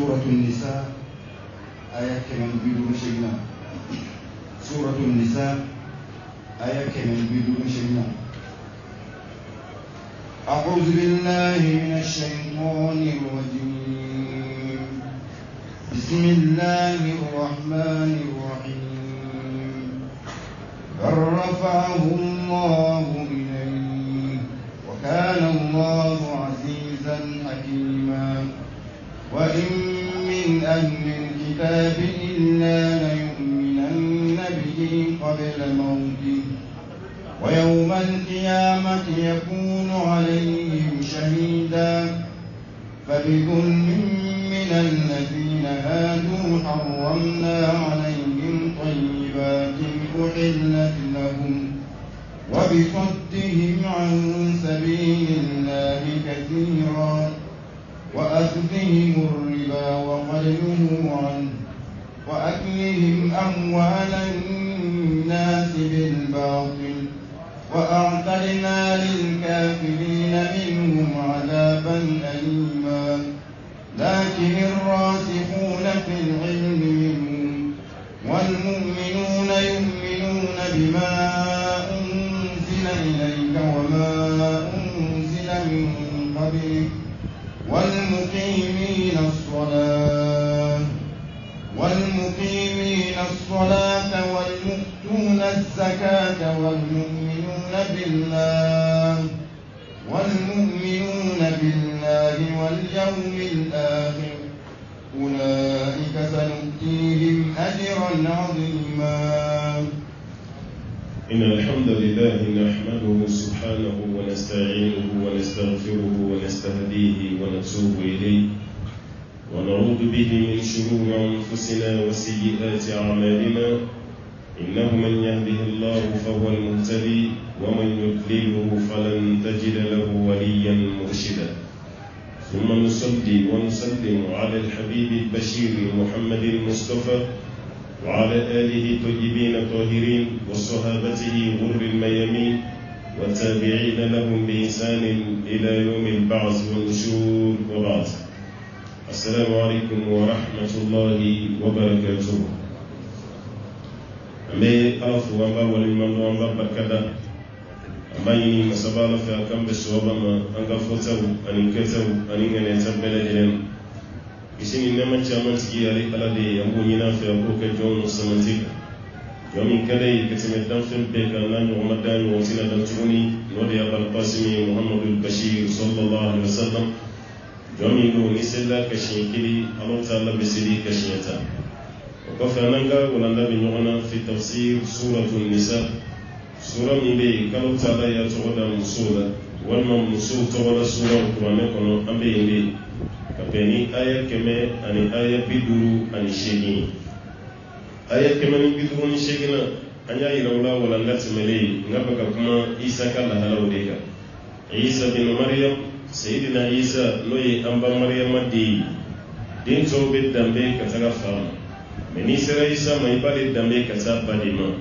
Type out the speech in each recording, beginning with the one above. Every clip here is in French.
سورة النساء آية كمن بدون شيئا. سورة النساء آية كمن بدون شيئا. أعوذ بالله من الشيطان الرجيم. بسم الله الرحمن الرحيم. بل رفعه الله إليه وكان الله عزيزا حكيما. وإن من أهل الكتاب إلا ليؤمنن به قبل موته ويوم القيامة يكون عليهم شهيدا. فبظلم من الذين هادوا حرمنا عليهم طيبات أحلت لهم وبصدهم عن سبيل الله كثيرا وأخذهم الربا وقد نهوا عنه وأكلهم أموال الناس بالباطل وأعتدنا للكافرين منهم عذابا أليما. لكن الراسخون في العلم منهم والمؤمنون يؤمنون بما أنزل إليك وما أنزل من قبلك والمقيمين الصلاة والمؤتون الزكاة والمؤمنون بالله واليوم الآخر أولئك سنؤتيهم أجرا عظيما. إن الحمد لله نحمده سبحانه ونستعينه ونستغفره ونستهديه ونتوب إليه ونعوذ به من شرور أنفسنا وسيئات أعمالنا. إنه من يهده الله فهو المهتدي ومن يضلله فلن تجد له وليا مرشدا. ثم نصلي ونسلم على الحبيب البشير محمد المصطفى وعلى آله الطيبين الطاهرين وصحابته غر الميامين والتابعين لهم بإحسان إلى يوم البعث والنشور وبعد. السلام عليكم ورحمة الله وبركاته. أمي ألف وأنبا ولمن وأنبا بركدا أمي مسابالة في أكام بسوابما أنك فتو أنكتو أنين يتبال جلن isini nema chaman tigi ali alade ambu nyina fe ko ke jon semantika yomi kadai ketime dan fem pe kan nan yo madan yo sina dan tuni no de abal qasimi muhammadul bashir sallallahu alaihi wasallam yomi go ni sella ka shinkili allah ta'ala bisidi ka shiyata ko fa nanga wala nabi nyona fi tafsir suratul nisa sura mi be kan ta'ala ya tawada musula wal mamsu tawada sura ko ne kono ambe inde kapeni aya keme ani aya biduru ani shegini aya keme ni biduru ni shegina anya ilawla wala ngatimele ngabaka kuma isa kala halawdeka isa bin maryam sayyidina isa loyi amba maryam madi din tobe dambe kataga fama meni sira isa mai bale dambe kataba dima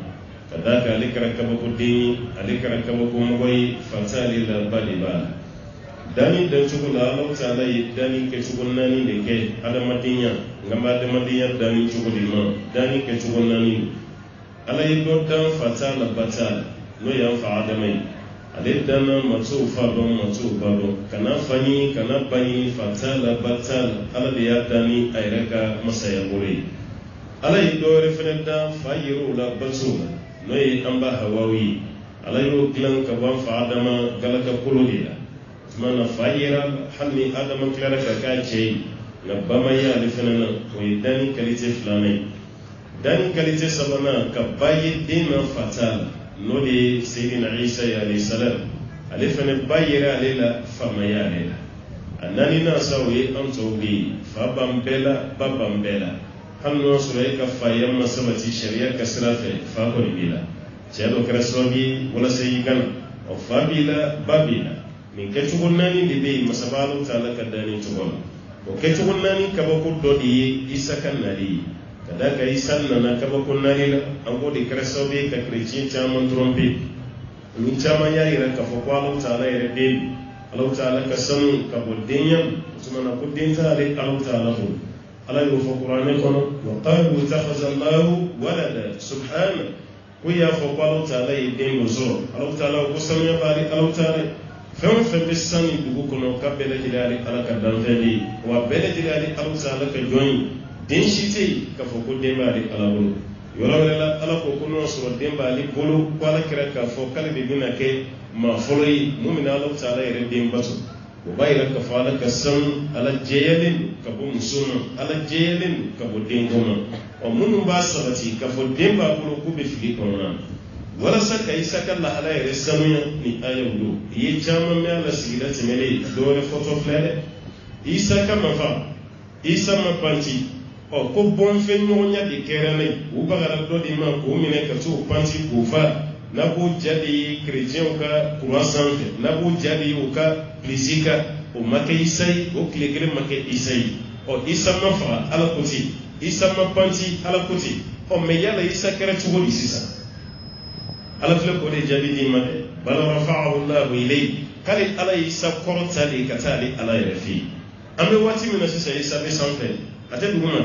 kadaka alikara kabako dini alikara kabako mogoy fatali la baliba dani dan cugu la Allah ta'ala yi dani ke cugu nani de ke adamadinya ngamba adamadinya dani cugu di ma dani ke cugu nani ala yi do dan fatala batal no ya fa adamai ale dana matu fa don matu bado kana fani kana bani fatala batal ala de ya dani ayraka masaya bore ala yi do referenda fayiru la basula no yi amba hawawi ala yi do glan ka ban fa adama galaka kuludila mana fayira hanni adama klara ka kace na bamaya lifana to dani kalite fulane dani kalite sabana ka bayi dina fatal no de sayyidina isa alayhi salam alifana bayira lela famaya lela annani na sawi am tawbi fa bambela babambela hanno surai ka fayam masabati sharia kasrafe fa ko bila chelo kraswabi wala sayyigan o fabila babila min kecugun nani de be masabalu ta'ala kadani tugon o kecugun nani kabako dodi isa kan nari kada ka isa nana kabako nari la ango de kresobe ka krichin chaman trompe min chama yayi ran ka foko Allah ta'ala yare de Allah ta'ala ka san ka bodenya sumana kudin ta ale Allah ta'ala ho ala yo fo qur'ane kono wa qalu takhadha Allahu walada subhana ko ya fo Allah ta'ala e dengo zo Allah ta'ala ko sami bari Allah ta'ala fɛn fɛn bɛ sani dugu kɔnɔ ka bɛɛ lajɛlen ale ala ka danfɛn de ye wa bɛɛ lajɛlen ale ala ta'ala ka jɔn ye den si tɛ yen k'a fɔ ko den b'ale ala bolo yɔrɔ wɛrɛ la ala ko ko n'o sɔrɔ den b'ale bolo ko ala kɛra k'a fɔ k'ale de bɛna kɛ maa fɔlɔ ye mun bɛna ala ta'ala yɛrɛ den bato o b'a yira k'a fɔ ala ka sanu ala jɛyalen ka bɔ muso ma ala jɛyalen ka bɔ denko ma ɔ minnu b'a sabati k'a fɔ den b'a bolo k'u bɛ fili kɔnɔna na walasa ka isa ka lahala yɛrɛ sanuya ni ayaw don i ye caman mɛn a la sigida tɛmɛlen dɔwɛrɛ fɔtɔ filɛ dɛ isa ka mafa isa ma panti ɔ ko bɔnfɛn ɲɔgɔnya de kɛra ne u bagara dɔ de ma k'o minɛ ka t'o panti k'o fa n'a b'o ja de ye kerecɛnw ka kuran sanfɛ n'a b'o ja de ye o ka pilisi ka o ma kɛ isa ye o tile kelen ma kɛ isa ye ɔ isa ma faga ala ko ten isa ma panti ala ko ten ɔ mɛ yala isa kɛra cogo di sisan ala filɛ k'o de jaabi d'i ma dɛ bal rafa'ahu Allahu ilayhi k'ale ala ye isa kɔrɔta de ka taa ale ala yɛrɛ fɛ yen an bɛ waati min na sisan isa bɛ sanfɛ a tɛ dugu ma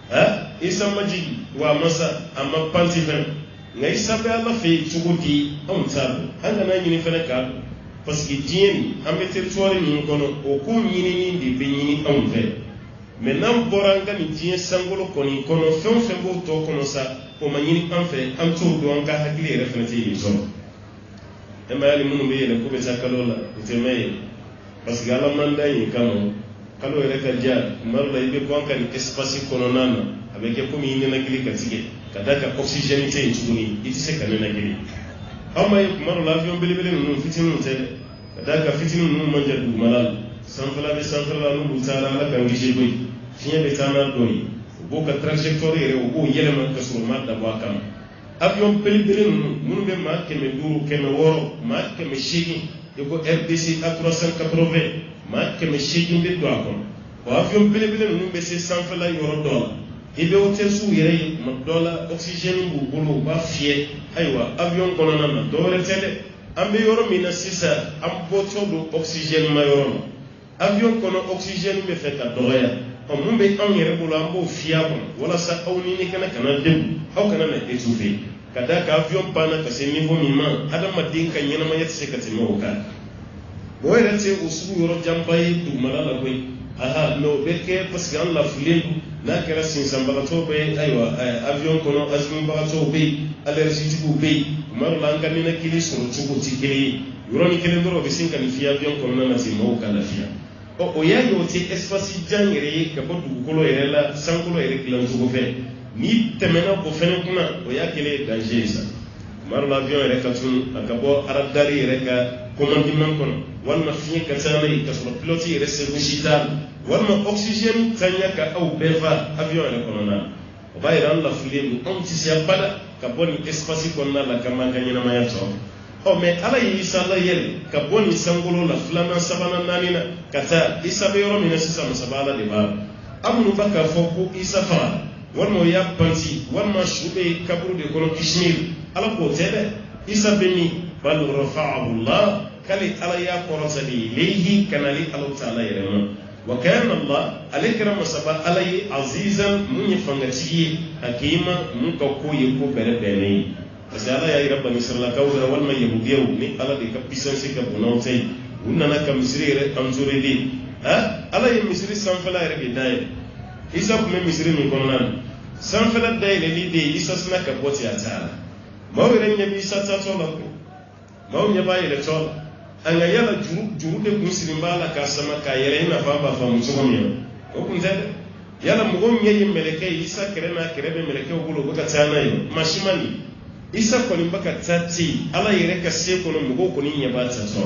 dɛ isa ma jigi wa a ma sa a ma panti fɛnɛ nka isa bɛ ala fɛ yen cogo di anw t'a dɔn an kana ɲini fɛnɛ k'a dɔn parce que diɲɛ nin an bɛ territoire min kɔnɔ o ko ɲinini de bɛ ɲini anw fɛ mɛ n'an bɔra an ka nin diɲɛ sankolo kɔni kɔnɔ fɛn o fɛn b'o tɔ kɔnɔ sa o ma ɲini an fɛ an t'o dɔn an ka hakili yɛrɛ fɛnɛ tɛ yen sɔrɔ e ma yali minnu bɛ yɛlɛ k'u bɛ taa kalo la o tɛ mɛn yɛlɛ parce que ala man da yen kama kalo yɛrɛ ka diya tuma dɔ la i bɛ bɔ an ka nin espace kɔnɔna na a bɛ kɛ komi i nɛnɛkili ka tigɛ ka da ka oxygène tɛ yen tuguni i tɛ se ka nɛnɛkili aw ma ye tuma dɔ la avion belebele ninnu fitininw tɛ dɛ ka da ka fitinin ninnu man jan dugumala la sanfɛla bɛ sanfɛla la n'olu taara ala k'an kisi koyi fiɲɛ bɛ taa n'a dɔ ye u b'o ka trajectoire yɛrɛ u b'o yɛlɛma ka sɔrɔ u ma dabɔ a kama avion belebele ninnu minnu bɛ maa 500 500 maa 800 i ko RDC A380 maa 800 bɛ don a kɔnɔ o avion belebele ninnu bɛ se sanfɛla yɔrɔ dɔ la i bɛ hôtesse yɛrɛ ye tuma dɔ la oxygène b'u bolo u b'a fiyɛ ayiwa avion kɔnɔna na dɔwɛrɛ tɛ dɛ an bɛ yɔrɔ min na sisan an bɔtɔ don oxygène ma yɔrɔ ma avion kɔnɔ oxygène bɛ fɛ ka dɔgɔya ɔ mun bɛ anw yɛrɛ bolo an b'o fiyɛ a kɔnɔ walasa aw ni ne kana degun aw kana na étouffer ka da ka avion banna ka se niveau min ma adamaden ka ɲɛnamaya tɛ se ka tɛmɛ o kan o yɛrɛ tɛ o sugu yɔrɔ janba ye dugumala la koyi aha mɛ o bɛ kɛ parce que an lafilen don n'a kɛra sinsanbagatɔw bɛ ayiwa avion kɔnɔ azimibagatɔw bɛ yen allergitigiw bɛ yen tuma dɔ la an ka ninakili sɔrɔ cogo tɛ kelen ye yɔrɔnin kelen dɔrɔn o bɛ sin ka nin fiyɛ avion kɔnɔna na ten maaw ka lafiya o y'a ye o tɛ espace jan yɛrɛ ye ka bɔ dugukolo yɛrɛ la sankolo yɛrɛ dilan cogo fɛ n'i tɛmɛna o fɛnɛ kunna o y'a kɛlen ye danger ye sa tuma dɔ la avion yɛrɛ ka tunu a ka bɔ aradari yɛrɛ ka commandement kɔnɔ walima fiɲɛ ka taa n'a ye ka sɔrɔ pilote yɛrɛ service t'a la walima oxygène taɲa ka aw bɛɛ fa avion yɛrɛ kɔnɔna na o b'a yira an lafilen don anw tɛ se abada ka bɔ nin espace kɔnɔna la k'an b'an ka ɲɛnamaya tɔ ɔ mɛ ala ye isa layɛlɛ ka bɔ nin sankolo la filanan sabanan naani na ka taa isa bɛ yɔrɔ min na sisan masaba ala de b'a la aw minnu b'a k'a fɔ ko isa faga walima o y'a panti walima su bɛ kaburu de kɔnɔ kishimiri ala k'o tɛ dɛ isa bɛ min bal rafa'ahu Allah k'ale ala y'a kɔrɔta de ilayhi ka n'ale ala ta'ala yɛrɛ ma wa kana Allah ale kɛra masaba ala ye azizan mun ye fangatigi ye hakima mun ka ko ye ko bɛrɛbɛnnen ye parce que ala y'a yira bani israilakaw la walima yahudiyaw ni ala de ka puissance ka bon n'aw ta ye u nana ka misiri yɛrɛ enjolé ala ye misiri sanfɛla yɛrɛ de dayɛlɛ isa tun bɛ misiri min kɔnɔna na sanfɛla dayɛlɛli de ye isa sina ka bɔ ten a taara maaw yɛrɛ ɲɛ bɛ isa taatɔ la ko maaw ɲɛ b'a yɛlɛtɔ la an ka yala juru de kun sirin b'a la k'a sama k'a yɛrɛ i n'a fɔ a b'a faamu cogo min na o kun tɛ dɛ yala mɔgɔ ɲɛ ye mɛlɛkɛ ye isa kɛrɛ n'a kɛrɛ bɛ mɛlɛkɛw bolo u bɛ ka taa n'a ye maa si ma nin isa kɔni bɛ ka taa ten ala yɛrɛ ka se kɔnɔ mɔgɔw kɔni ɲɛ b'a tatɔ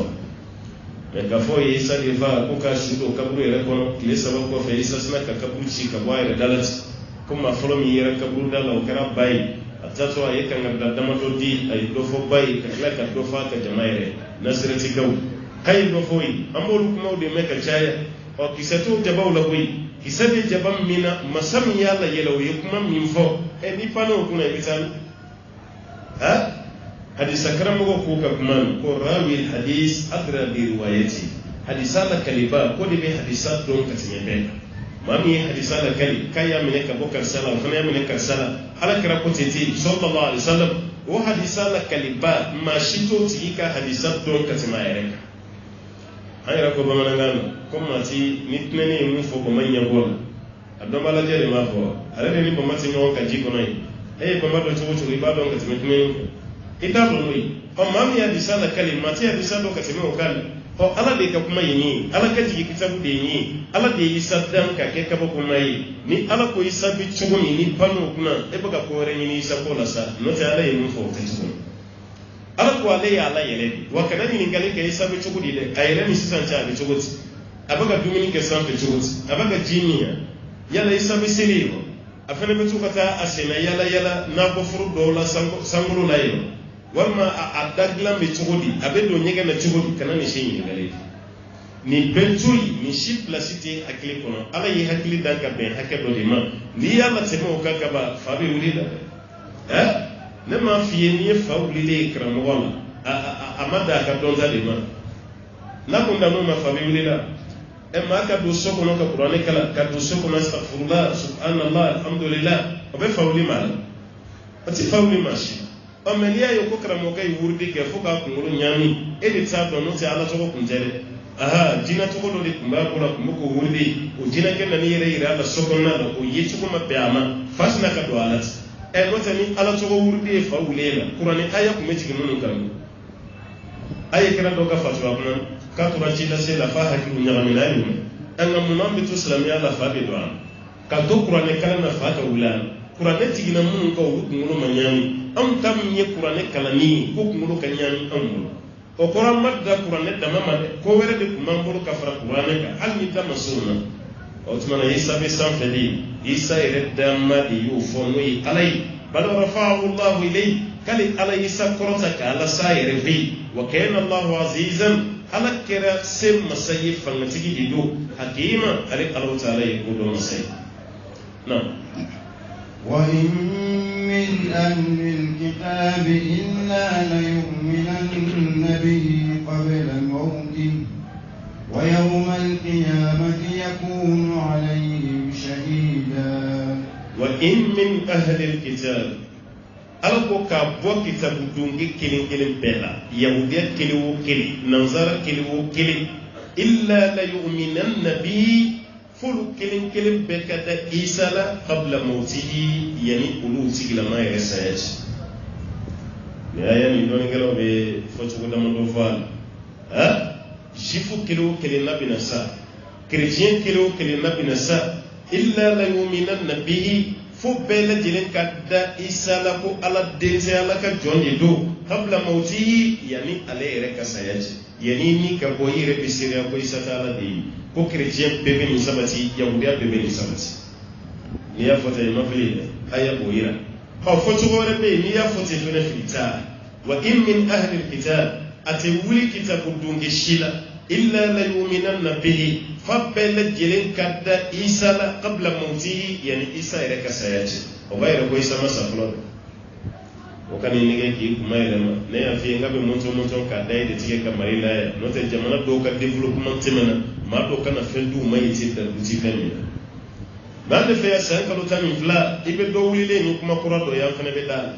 mɛ k'a fɔ ye isa de fa ko k'a su don kaburu yɛrɛ kɔnɔ tile 3 kɔfɛ isa sina ka kaburu ci ka bɔ a yɛrɛ da la ten ko maa fɔlɔ min yɛrɛ kaburu da la o kɛra ba ye a tatɔ a ye kangari damadɔ di a ye dɔ fɔ ba ye ka tila ka dɔ fɔ a ka jama yɛrɛ nasirɛtikaw k'a ye dɔ fɔ ye an b'olu kumaw de mɛn ka caya ɔ kisɛ t'o jabaw la koyi kisɛ bɛ jaba min na masa min y'a layɛlɛ o ye kuma min fɔ ni panne o kunna i bɛ taa hadisa karamɔgɔ ko ka kuma ko rawi hadis adra bi riwayati hadisa la kaliba ko de bɛ hadisa dɔn ka tɛmɛ bɛɛ mami hadisa la kali kaya mine ka bokar sala fana mine ka sala ala kira ko tete sallallahu alaihi wasallam o hadisa la kali ba ma shito ti ka hadisa don ka tima yare hayra ko bamana ngano ko mati nitnene mu fo ko manya bol adon bala jere ma fo ala ni ko mati no ka jiko noy ko ma do to ba don ka tima ita do noy o mami hadisa la kali mati hadisa do ka tima o kali o ala de ka kuma yini ala ka jigi kitabu de yini ala de isa dan ka ke ka kuma yi ni ala ko isa bi chugo ni panu kuna e baka ko re ni isa ko la sa no ta ala yi fo ta chugo ala ko ale ya ala yele wa kana ni ngale ka isa bi chugo de ayele ni sisan cha bi chugo ti abaga dumini ke san bi chugo ti abaga jiniya yala isa bi seliyo afana bi chugo ta asena yala na ko furu do la sanguru la yi walma a dagla me chogodi abedo nyega na chogodi kana ni shin ngale ni bentui ni shi placité akili kono ala yi hakili danka ben hakedo de ma ni yalla temo kaka ba fabi wulida ne ma fiye ni fa wulide kram wala amada ka donza de ma na kunda no ma fabi wulida e ma ka do soko no ka qur'ani kala ka do soko na astaghfirullah subhanallah alhamdulillah obe fa wulima ati fa wulima shi Omelia yoko kramoka yurdi ke fuka kunguru nyami edi tsato no se ala toko kunjere aha jina toko do de kumba kula kumuko wurdi o jina kenna ni yere ira la sokonna do o yechi kuma beama fasna ka do alat e nota ni ala toko wurdi fa wulela qur'ani aya kuma jigi mun kan aya kira do ka fatwa kuma ka tura jina se la fa hakilu nyagamilani anga munambi to islamia la fa be do ka do qur'ani kala na fa ka wulana Kurane tigina mun ka wu kungulu manyami am tam nye kurane kalani ko kungulu kanyami amul o koram madda kurane damama ko were de kumambulu ka fara kurane ka alni tamasuna o tumana isa be sanfeli isa ire damma di yu fonui alai bal rafa'u Allah ilay kali alai isa korota ka ala sayre fi wa kana Allah azizan ala kira sim masayif fangatigi dido hakima ali Allah ta'ala yaqulu masayif na وإن من أهل الكتاب إلا ليؤمنن به قبل موته ويوم القيامة يكون عليهم شهيدا وإن من أهل الكتاب ألقوا كابوا كتاب دونجي كلين بلا يهودية كليو كلي نصارى كليو كلي إلا ليؤمنن به fulu kelin bekada isa la qabla mawtihi yani ulu tigla ma yasaj ya yani don ngelo be fotu ko damo do fal jifu kilo kelin nabina sa chrétien kilo kelin nabina sa illa la yu'minanna bihi fu bela jilen kadda isa la ko ala dense ala ka jonde do qabla mawtihi yani ale reka sayaj yani ni ka boyi re bisira ko isa ta ala de ko chrétien bebe ni sabati yahudiya bebe ni sabati ni ya fota ma fili aya boyira ha foto gore be ni ya foto fene filita wa in min ahli alkitab atawuli kitabu dunge shila illa la yu'minanna bihi fabala jilen kadda isa la qabla mawtihi yani isa ira kasayati o bayra ko isa masaflo o kan ni ngeki kuma ila ma ne ya fi ngabe monto ka dai de tige kamari la ya no te jamana do ka development temena ma do kana fendu mai ti da buti fenni ba de fe sa ka lo tami fla ibe do wulile ni kuma kura do ya fene be dal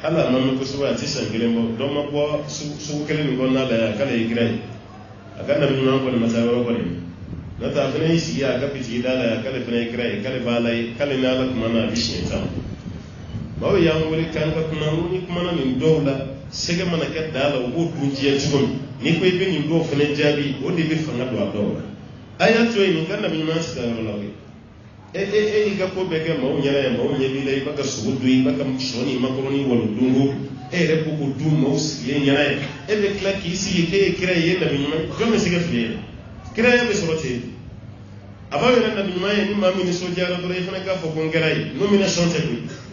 hala ma ko suba ti san gilembo do ma bo su kele ni gonna la ya kala igrai aka na binuma ko ma tawo ko ni na ta fene isi ya ka piti dala ya kala fene igrai kala balai kala na la kuma na bishin ta bawo ya wuri kan ka kuma ni kuma na min dowla sege mana ka dala wo dunjiya tugum ni ko ibe ni do fene jabi o de be fanga do dowla aya to ni kan na min ma sta wala wi ga ko be ga mawo nyara ya mawo nyebi lay baka suudu yi baka mshoni makroni wala dungu re ko ko du mawo le nyara ya be klaki si ke kira ye na min ma ko me sege fle kira ya be sorote abawe na min ma ni ma min so jara do re fana ka fo ko ngeray nomination te ko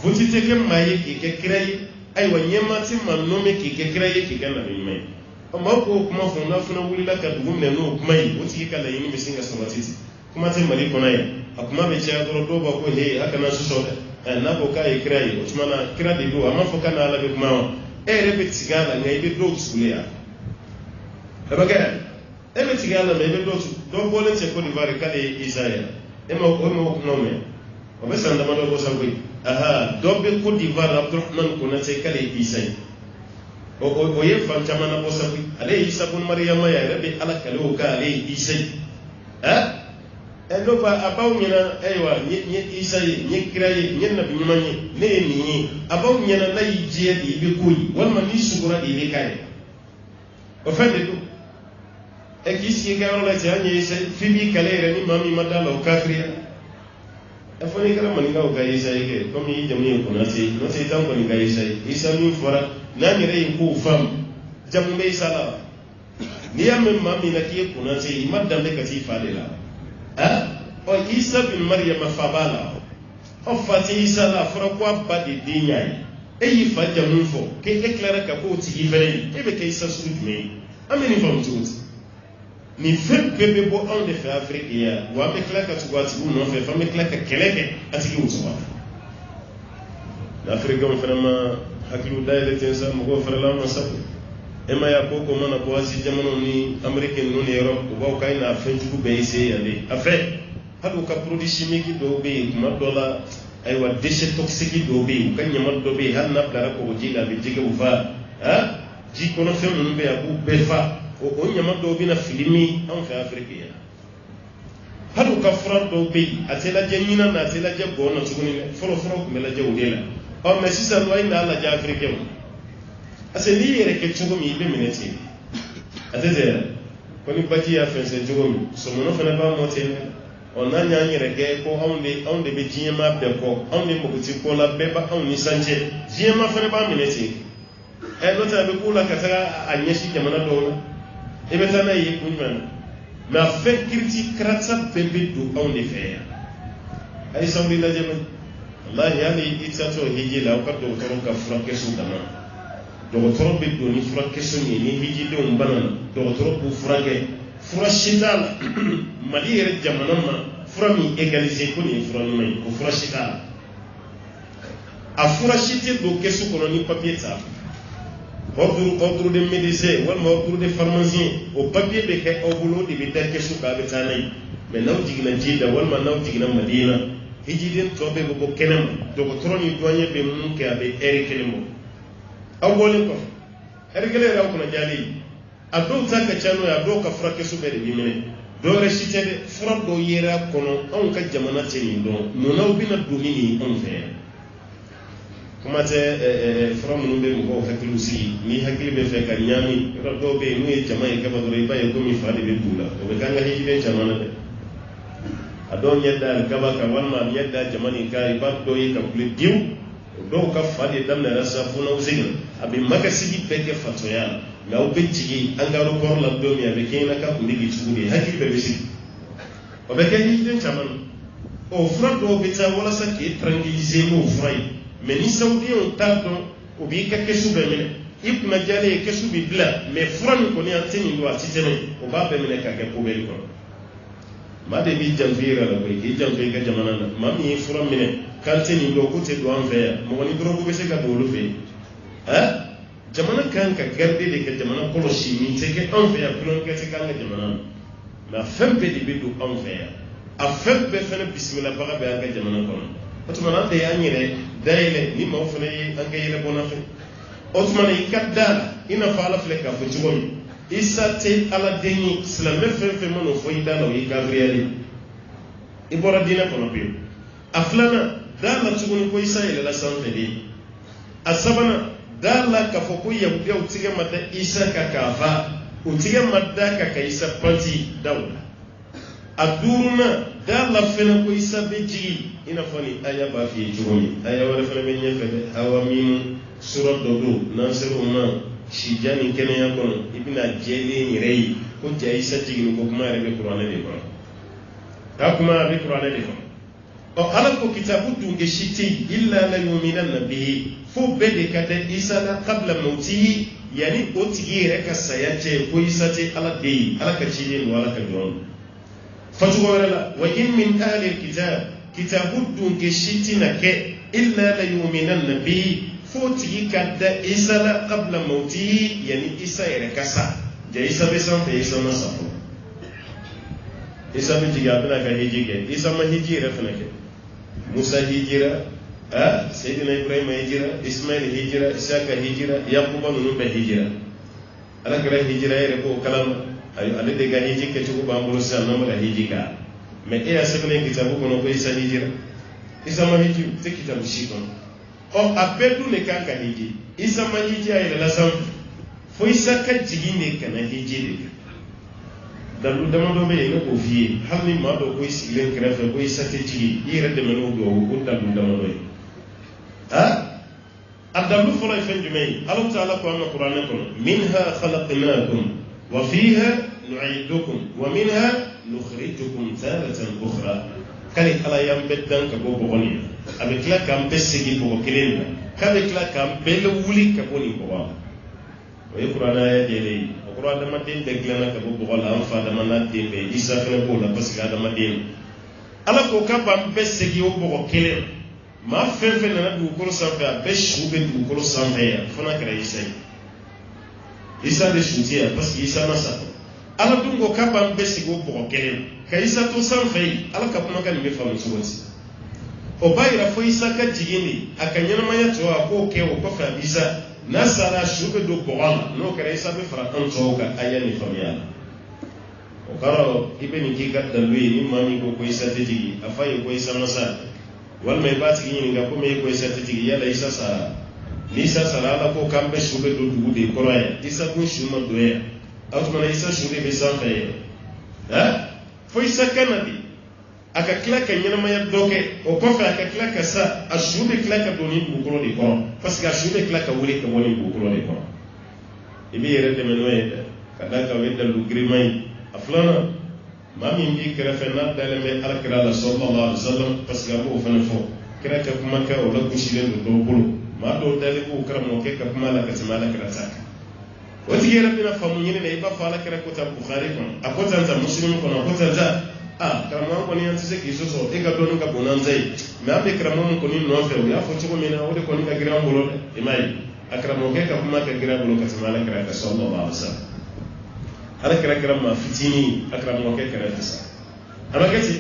futi te ke maye ke kirai ai wanyema ti manome ke kirai ke kana bime amma ko kuma funa wuli la ka dugum ne no kuma yi wuti kala yini misinga sabatiti kuma te mari kona ya akuma be cha do ba ko he haka na su so na ko kai kirai o tuma na kira de do amma fo kana ala be kuma rebe tigala ngai be do sulia e baga be tigala me be do do bolen se Côte d'Ivoire kale Israël e mo no me o be sanda ma do ko sawi aha do be Côte d'Ivoire Abdurrahman Konaté kale Israël o ye fan jamana ko sawi ale Isa bun Maryama ya rabbi ala kale o kale Israël endo ba abaw nyina aywa ni Isa ni kiraye ni nabi nyumanye ne ni abaw nyina na yije di be koyi wal ni sugura di be kai o fende do e kisi ga wala ti anye Isa fibi kale ni mami madala o kafriya e foni kala man ga o ga Isa ke comme yi jamu ko na ti no ti tan ko ni ga Isa mi fora na ni re ko fam jamu be sala ni amme mami na ki ko na ti madda be ka ti fadela o Isa bin Maryam fabala o fati Isa la fara kwa badi dinyai e yi faja munfo ke eklara ka ko ti ifere e be ke Isa sujme ameni fam tuti ni fem bebe bo on de fa Afrique ya wa be kla ka tuwati bu no fe fam kla ka keleke atiki utwa l'Afrique on vraiment hakilu dayle tensa mo go fara la ma sabu ema ya koko mana ko asi jamono ni American no ni Europe ko kay na fenju be ise yande afre hadu ka produit chimique do be kuma dola ay wa déchet toxique do be kan nyama do be han na dara ko jiga be jiga ufa ji kono fe mun be abu be fa o nyama do be na filimi en fa Afrique ya hadu ka fra do be atela jemina na atela je bona tuguni folo ko mela je udela o mais si ça doit ina la ja Afrique ase ni yere ke chugo mi be mineti atete ko ni baji ya fense chugo mi so mono fana ba mo te on na nya yere ke ko onde be jiema be ko onde mo kuti ko la be ba on ni sanje jiema fana ba mineti e no ta be kula katara anyeshi jamana do e be tana yi kunman ma fe kirti kratsa bebe do onde fe ay sawli la jema wallahi yani itsato hijila ko do toro ka franke su dama dɔgɔtɔrɔ bɛ don ni furakɛsɛ min ye ni hijidenw banana dɔgɔtɔrɔ b'u furakɛ fura si t'a la Mali yɛrɛ jamana ma fura min égalisé ko nin ye fura ɲuman ye o fura si t'a la a fura si tɛ don kɛsu kɔnɔ ni papier t'a la ordre de médecin walima ordre de pharmacien o papier bɛ kɛ aw bolo o de bɛ da kɛsu kan a bɛ taa n'a ye mais n'aw jiginna Jida walima n'aw jiginna Madina hijiden tɔ bɛɛ bɛ bɔ kɛnɛma dɔgɔtɔrɔ ni douanier bɛ mun kɛ a bɛ heure kelen bɔ awolin ko ergele raw ko jali ado ta ka chano ya do ka frake su be de bimene do reshite de fura do yera kono on ka jamana teni do no naw bina domini on fe kuma te fura mun be mo ko hakilu si ni hakili be fe ka nyami do be mu e jama'a ka ba do ba e ko mi faade be dula do be kanga hiji be jamana de ado nyedda ka ba ka wanma nyedda jamani kai ba do yi ka kule diu do ka fadi dam na rasa funa uzina abi makasigi peke fatoya na ubejigi angaro kor la do mi abi kena ka kundigi chugudi haki be bisi o be ken hidden chaman o fra do bita wala sa ke tranquilliser mo frai mais ni saudi on tardon o bi ka kesu be mene ibna jale kesu bi bla mais fra ni ko ni anteni do atitene o ba be mene ka ke pobeli ko ma de bi jamvira la ko ki jamve ga jamana na ma mi fra mene kante ni do kote do an fe mo ni drogo be se ka do lo fe jamana kan ka garde de ka jamana koloshi ni te ke an fe plon ke te kan ga jamana na fembe di be do an fe a fembe fene bismillah baga be an ga jamana kono otumana de anyire daile ni mo fene an ga yele bona fe otumana ikadda ina fala fle ka fu tugomi isa te ala deni islam fe mo no fo ida lo yi gabriel ibora dina kono bi aflana dala tuguni ko isa ile la sanfe di asabana dala ka foko ya buya utige mata isa ka kafa utige madda ka isa panti dawla aduruna dala fena ko isa beji ina fani aya ba fi jurumi aya wala fana be nyefe hawa mim surat dodo nasiru ma shijani kene ya kono ibina jeli ni rei ko ja isa jigini ko kuma rebe qur'ana de ko ta kuma be qur'ana de ko o ala ko kitabu dunge shiti illa la yu'minanna bihi fo bede kata isa la qabla mawtihi yani o tigi reka sayace ko isa te ala de ala ka cide no ala ka don fatu wala wa in min ahli alkitab kitabu dunge shiti na ke illa la yu'minanna bihi fo tigi kata isa la qabla mawtihi yani isa reka sa ja isa be san fe isa na safo isa bi jigi abina ka hiji ke isa ma hiji refna ke Musa hijira Sayyidina Ibrahim hijira Ismail hijira Isaka hijira Yaquba nunu be hijira ala kira hijira yere ko kalam ale de ga hiji ke chugo bambulu sa no la hiji ka me e ya sebele kitabu kono ko isa hijira isa ma hiji te kitabu shi kono o apedu ne kan ka hiji isa ma hiji ay la sam fo isa ka jigi ne kana hiji de dalu dama do be ne ko fiye hamni ma do ko isi len krefe ko isa te jigi yere de meno do ko dalu dama do الدلو فلا يفهم جميع الله تعالى قام القرآن يقول منها خلقناكم وفيها نعيدكم ومنها نخرجكم تارة أخرى كان على يوم بدن كبو بغني أبيك لا كم بسيجي بو كلينا كابيك لا كم بلولي كبوني بوا ويقرأ آية ديني القرآن دم دين بغلنا كبو بغلا أنفا دم نادين بيسا فنبولا بس كذا دم دين الله كوكا بسيجي بو كلينا ma fɛn fɛn nana dugukolo sanfɛ a bɛɛ su bɛ dugukolo sanfɛ yan fo n'a kɛra Isa ye Isa de su tɛ yan parce que Isa ma sa ala dun ko k'a b'an bɛɛ sigi o bɔgɔ kelen na ka Isa to sanfɛ yen ala ka kumakan nin bɛ faamu cogo di o b'a yira fo Isa ka jigin de a ka ɲɛnamaya tɔ a k'o kɛ o kɔfɛ a bɛ Isa n'a sara su bɛ don bɔgɔ la n'o kɛra Isa bɛ fara an tɔw kan a yɛ nin faamuya la o kɔrɔ i bɛ nin k'i ka dalu ye ni maa min ko Isa tɛ jigin a fa ye ko Isa ma sa walima i b'a tigi ɲininka komi e ko Isa tɛ jigi yala Isa sara ni Isa sara ala ko k'an bɛɛ su bɛ don dugu de kɔrɔ yan Isa kun su ma don yan o tuma na Isa su de bɛ sanfɛ yan fo Isa ka na de a ka tila ka ɲɛnamaya dɔ kɛ o kɔfɛ a ka tila ka sa a su bɛ tila ka don ni dugukolo de kɔrɔ parce que a su bɛ tila ka wuli ka bɔ ni dugukolo de kɔrɔ i b'i yɛrɛ dɛmɛ n'o ye dɛ ka d'a kan o ye dalu girima ye a filanan maa min b'i kɛrɛfɛ n'a dalen bɛ alakira la sallallahu alaihi wasallam parce que a b'o fana fɔ kira ka kuma kɛ o la gosilen don dɔw bolo maa dɔw dalen b'o karamɔgɔkɛ ka kuma la ka tɛmɛ alakira ta kan o tigi yɛrɛ bɛna faamu ɲini na i b'a fɔ alakira ko ta Bukhari kɔnɔ a ko tan ta Muslim kɔnɔ a ko tan ta karamɔgɔ kɔni an tɛ se k'i sɔsɔ e ka dɔnni ka bon n'an ta ye mais an bɛ karamɔgɔ min kɔni nɔfɛ o y'a fɔ cogo min na o de kɔni ka girin an bolo dɛ i m'a ye a karamɔgɔkɛ ka kuma ka girin an bolo ka tɛmɛ alakira kan sallallahu alaihi wasallam alakira kɛra maa fitinin a karamɔgɔkɛ kɛrɛfɛ sa a ma kɛ ten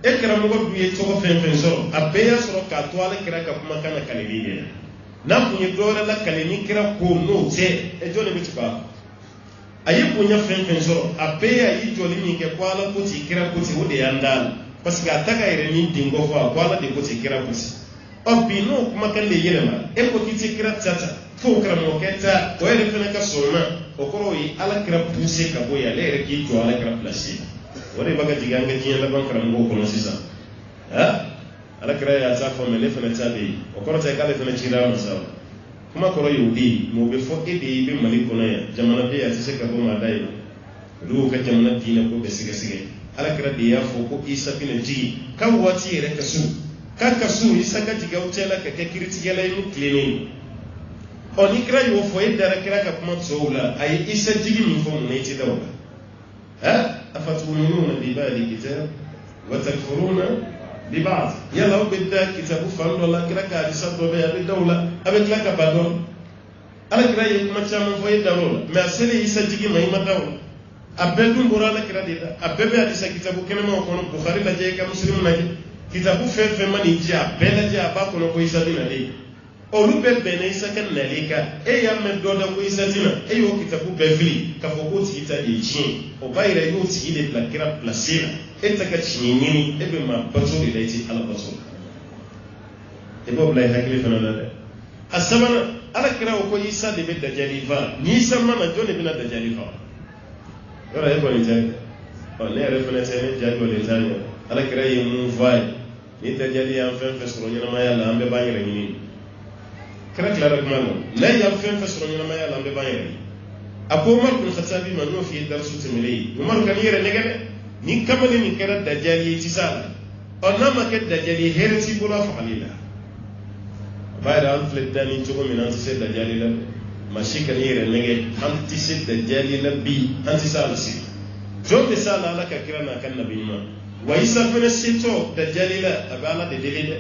e karamɔgɔ dun ye tɔgɔ fɛn fɛn sɔrɔ a bɛɛ y'a sɔrɔ k'a to ale kɛra ka kumakan na kaleli de la n'a kun ye dɔwɛrɛ la kale ni kɛra ko n'o tɛ e jɔn de bɛ tugu a ye bonya fɛn fɛn sɔrɔ a bɛɛ y'a ye jɔli min kɛ ko ala ko ten kɛra ko ten o de y'an da la parce que a ta ka yɛrɛ ni den kɔ fɔ a ko ala de ko ten kɛra ko ten bi n'o kumakan de yɛlɛma e ko k'i tɛ kɛra ta ta fo karamɔgɔkɛ ta o yɛrɛ fɛnɛ ka sɔrɔ na o kɔrɔ ye ala kɛra poussé ka bɔ yen ale yɛrɛ k'i jɔ ala kɛra place o de b'a ka jigin an ka diɲɛ laban karamɔgɔw kɔnɔ sisan ala kɛra y'a ta fɔ mɛ ne fɛnɛ ta bɛ yen o kɔrɔ tɛ k'ale fɛnɛ cira a ma sa kuma kɔrɔ y'o de ye mɛ o bɛ fɔ e de ye i bɛ Mali kɔnɔ yan jamana bɛ yen a tɛ se ka bɔ maa da ye olu y'u ka jamana diinɛ ko bɛ sɛgɛsɛgɛ ala kɛra de y'a fɔ ko Isa bɛna jigin k'a waati yɛrɛ ka sun k'a ka sun Isa ka jigin aw cɛla ka kɛ kiritigɛla ye n'u tilennen ni kira y'o fɔ e dara kira ka kuma tɔw la a ye Isa jigi min fɔ mun na i tɛ da o la afatu'minuna bi ba'di kitab wa takfuruna bi ba'd yala aw bɛ da kitabu fan dɔ la kira ka hadisa dɔ bɛ yen a bɛ da o la a bɛ tila ka ba dɔ ala kira ye kuma caman fɔ e da o la mais a selen Isa jigi ma i ma da o la a bɛɛ dun bɔra ala kira de la a bɛɛ bɛ hadisa kitabu kɛnɛmaw kɔnɔ Bukhari lajɛ i ka Muslim lajɛ kitabu fɛn fɛn ma nin jɛ a bɛɛ lajɛ a b'a kɔnɔ ko Isa bɛ nalen olu bɛɛ bɛnna Isa ka nali kan e y'a mɛn dɔ da ko Isa tɛna e y'o kitabu bɛɛ fili k'a fɔ k'o tigi ta de ye tiɲɛ o b'a yira i y'o tigi de bila kira place la e tɛ ka tiɲɛ ɲini e bɛ maa bato de la i tɛ ala bato la i b'o bila i hakili fana la dɛ a sabanan ala kira o ko Isa de bɛ dajali fa ni Isa mana jɔn de bɛna dajali fa yɔrɔ e kɔni tɛ ne yɛrɛ fana tɛ ne ja jɔlen t'a ɲɛ ala kira ye mun fɔ a ye ni dajali y'an fɛn fɛn sɔrɔ ɲɛnamaya la an bɛɛ b'an yɛrɛ ɲini kira tilara kuma na n'a y'an fɛn fɛn sɔrɔ ɲɛnamaya la an bɛɛ b'an yɛrɛ ye a ko Umar bin Khattabi ma n'o f'i ye darisu tɛmɛlen ye Umar ka n'i yɛrɛ nɛgɛ dɛ ni kamalen min kɛra dajali ye i tɛ s'a la n'a ma kɛ dajali ye hɛrɛ t'i bolo a fagali la a b'a yɛrɛ an filɛ da ni cogo min na an tɛ se dajali la maa si ka n'i yɛrɛ nɛgɛ an tɛ se dajali la bi an tɛ s'a la sigi jɔn bɛ s'a la ala ka kira n'a ka nabi ɲuman wa Isa fɛnɛ setɔ dajali la a bɛ ala de deli dɛ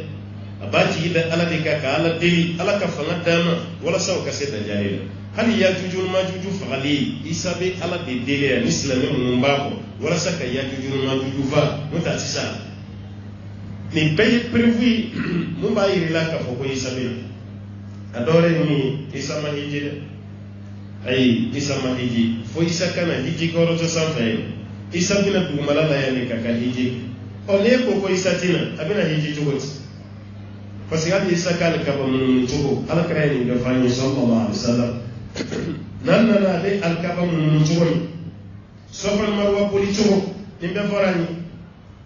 a b'a jigi da ala de kan ka ala deli ala ka fanga d'a ma walasa o ka se dajali la hali yajuju majuju fagali isa be ala de dele ni silame mun ba ko wala saka yajuju majuju fa mutati sa ni bay prévu mun ba yiri la ka fo ko isa be adore ni isa ma hiji ay isa ma hiji fo isa kana hiji ko ro to sanfe isa bina du malala ya ni ka hiji o ne ko isa tina abina hiji to parce que isa kala ka ba mun to ala kare ni ga fani sallallahu alaihi wasallam nan na de alkaba mun tuwon sofal marwa poli tuwo nimbe forani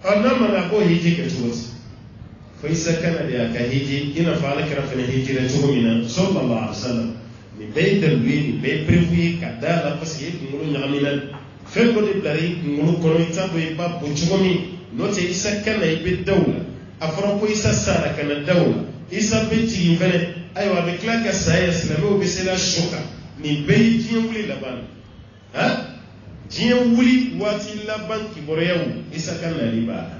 anna mana ko hiji ke tuwo fa isa kana de aka hiji ina fala kara fa hiji re tuwo mina sallallahu alaihi wasallam ni be dalwi be prévu kada la parce que ngulu ngamina fe ko de blari ngulu ko no ita be ba bu tuwo mi no te isa kana ibe dawla afro ko isa sara kana dawla isa be ti ngene aywa be klaka saya islamu be sela shoka ni bai jiyan wuli laban ha jiyan wuli wati laban ki boro yawu isa kana riba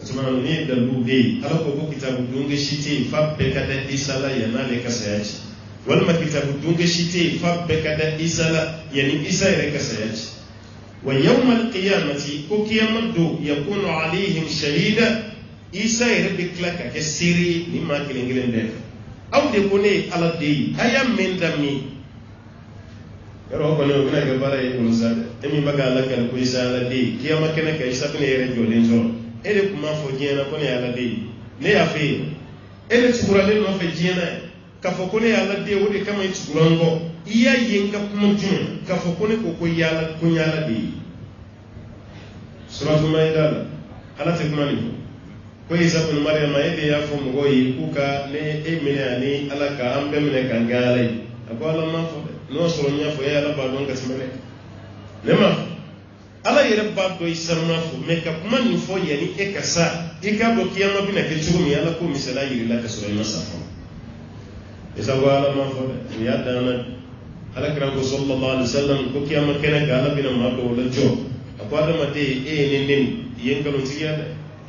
asuma ni da lube ala ko ko kitabu dunga shite fa be kada isala yana le kasayaci wal ma kitabu dunga shite fa be kada isala yani isa re kasayaci wa yawm al qiyamati ko kiyamado yakunu alaihim shahida isa re be klaka ke siri ni ma kilengilen de aw de ko ne ala de ayam men dami yaro ko ne ko na ga bare ko zade emi baga ala kan ko isa ala de kiyama kene ka isa bene yere jolen zo ele kuma fo jena ko ne ala de ne ya fe ele tsura le no fe jena ka fo ko ne ala de wodi kama tsurango iya yenga kuma jun ka fo ko ne ko yala ko yala de suratul maida ala te kuma ni ko isa bin maryam ede ya fo mo yi kuka ne emine ani ala ka ambe mine kan gale ako ala ma fo no so nya fo ya ala ba don ka simele ne ma ala yere ba do isa ma fo me ka kuma ni fo yani e ka sa e ka do kiyama bina ke chumi ala ko misala yiri la ka so ma sa fo isa wa ala ma fo ya dana ala kra ko sallallahu alaihi wasallam ko kiyama kene ka ala bina ma do wala jo ako ala ma de e ne ne yenga no tiya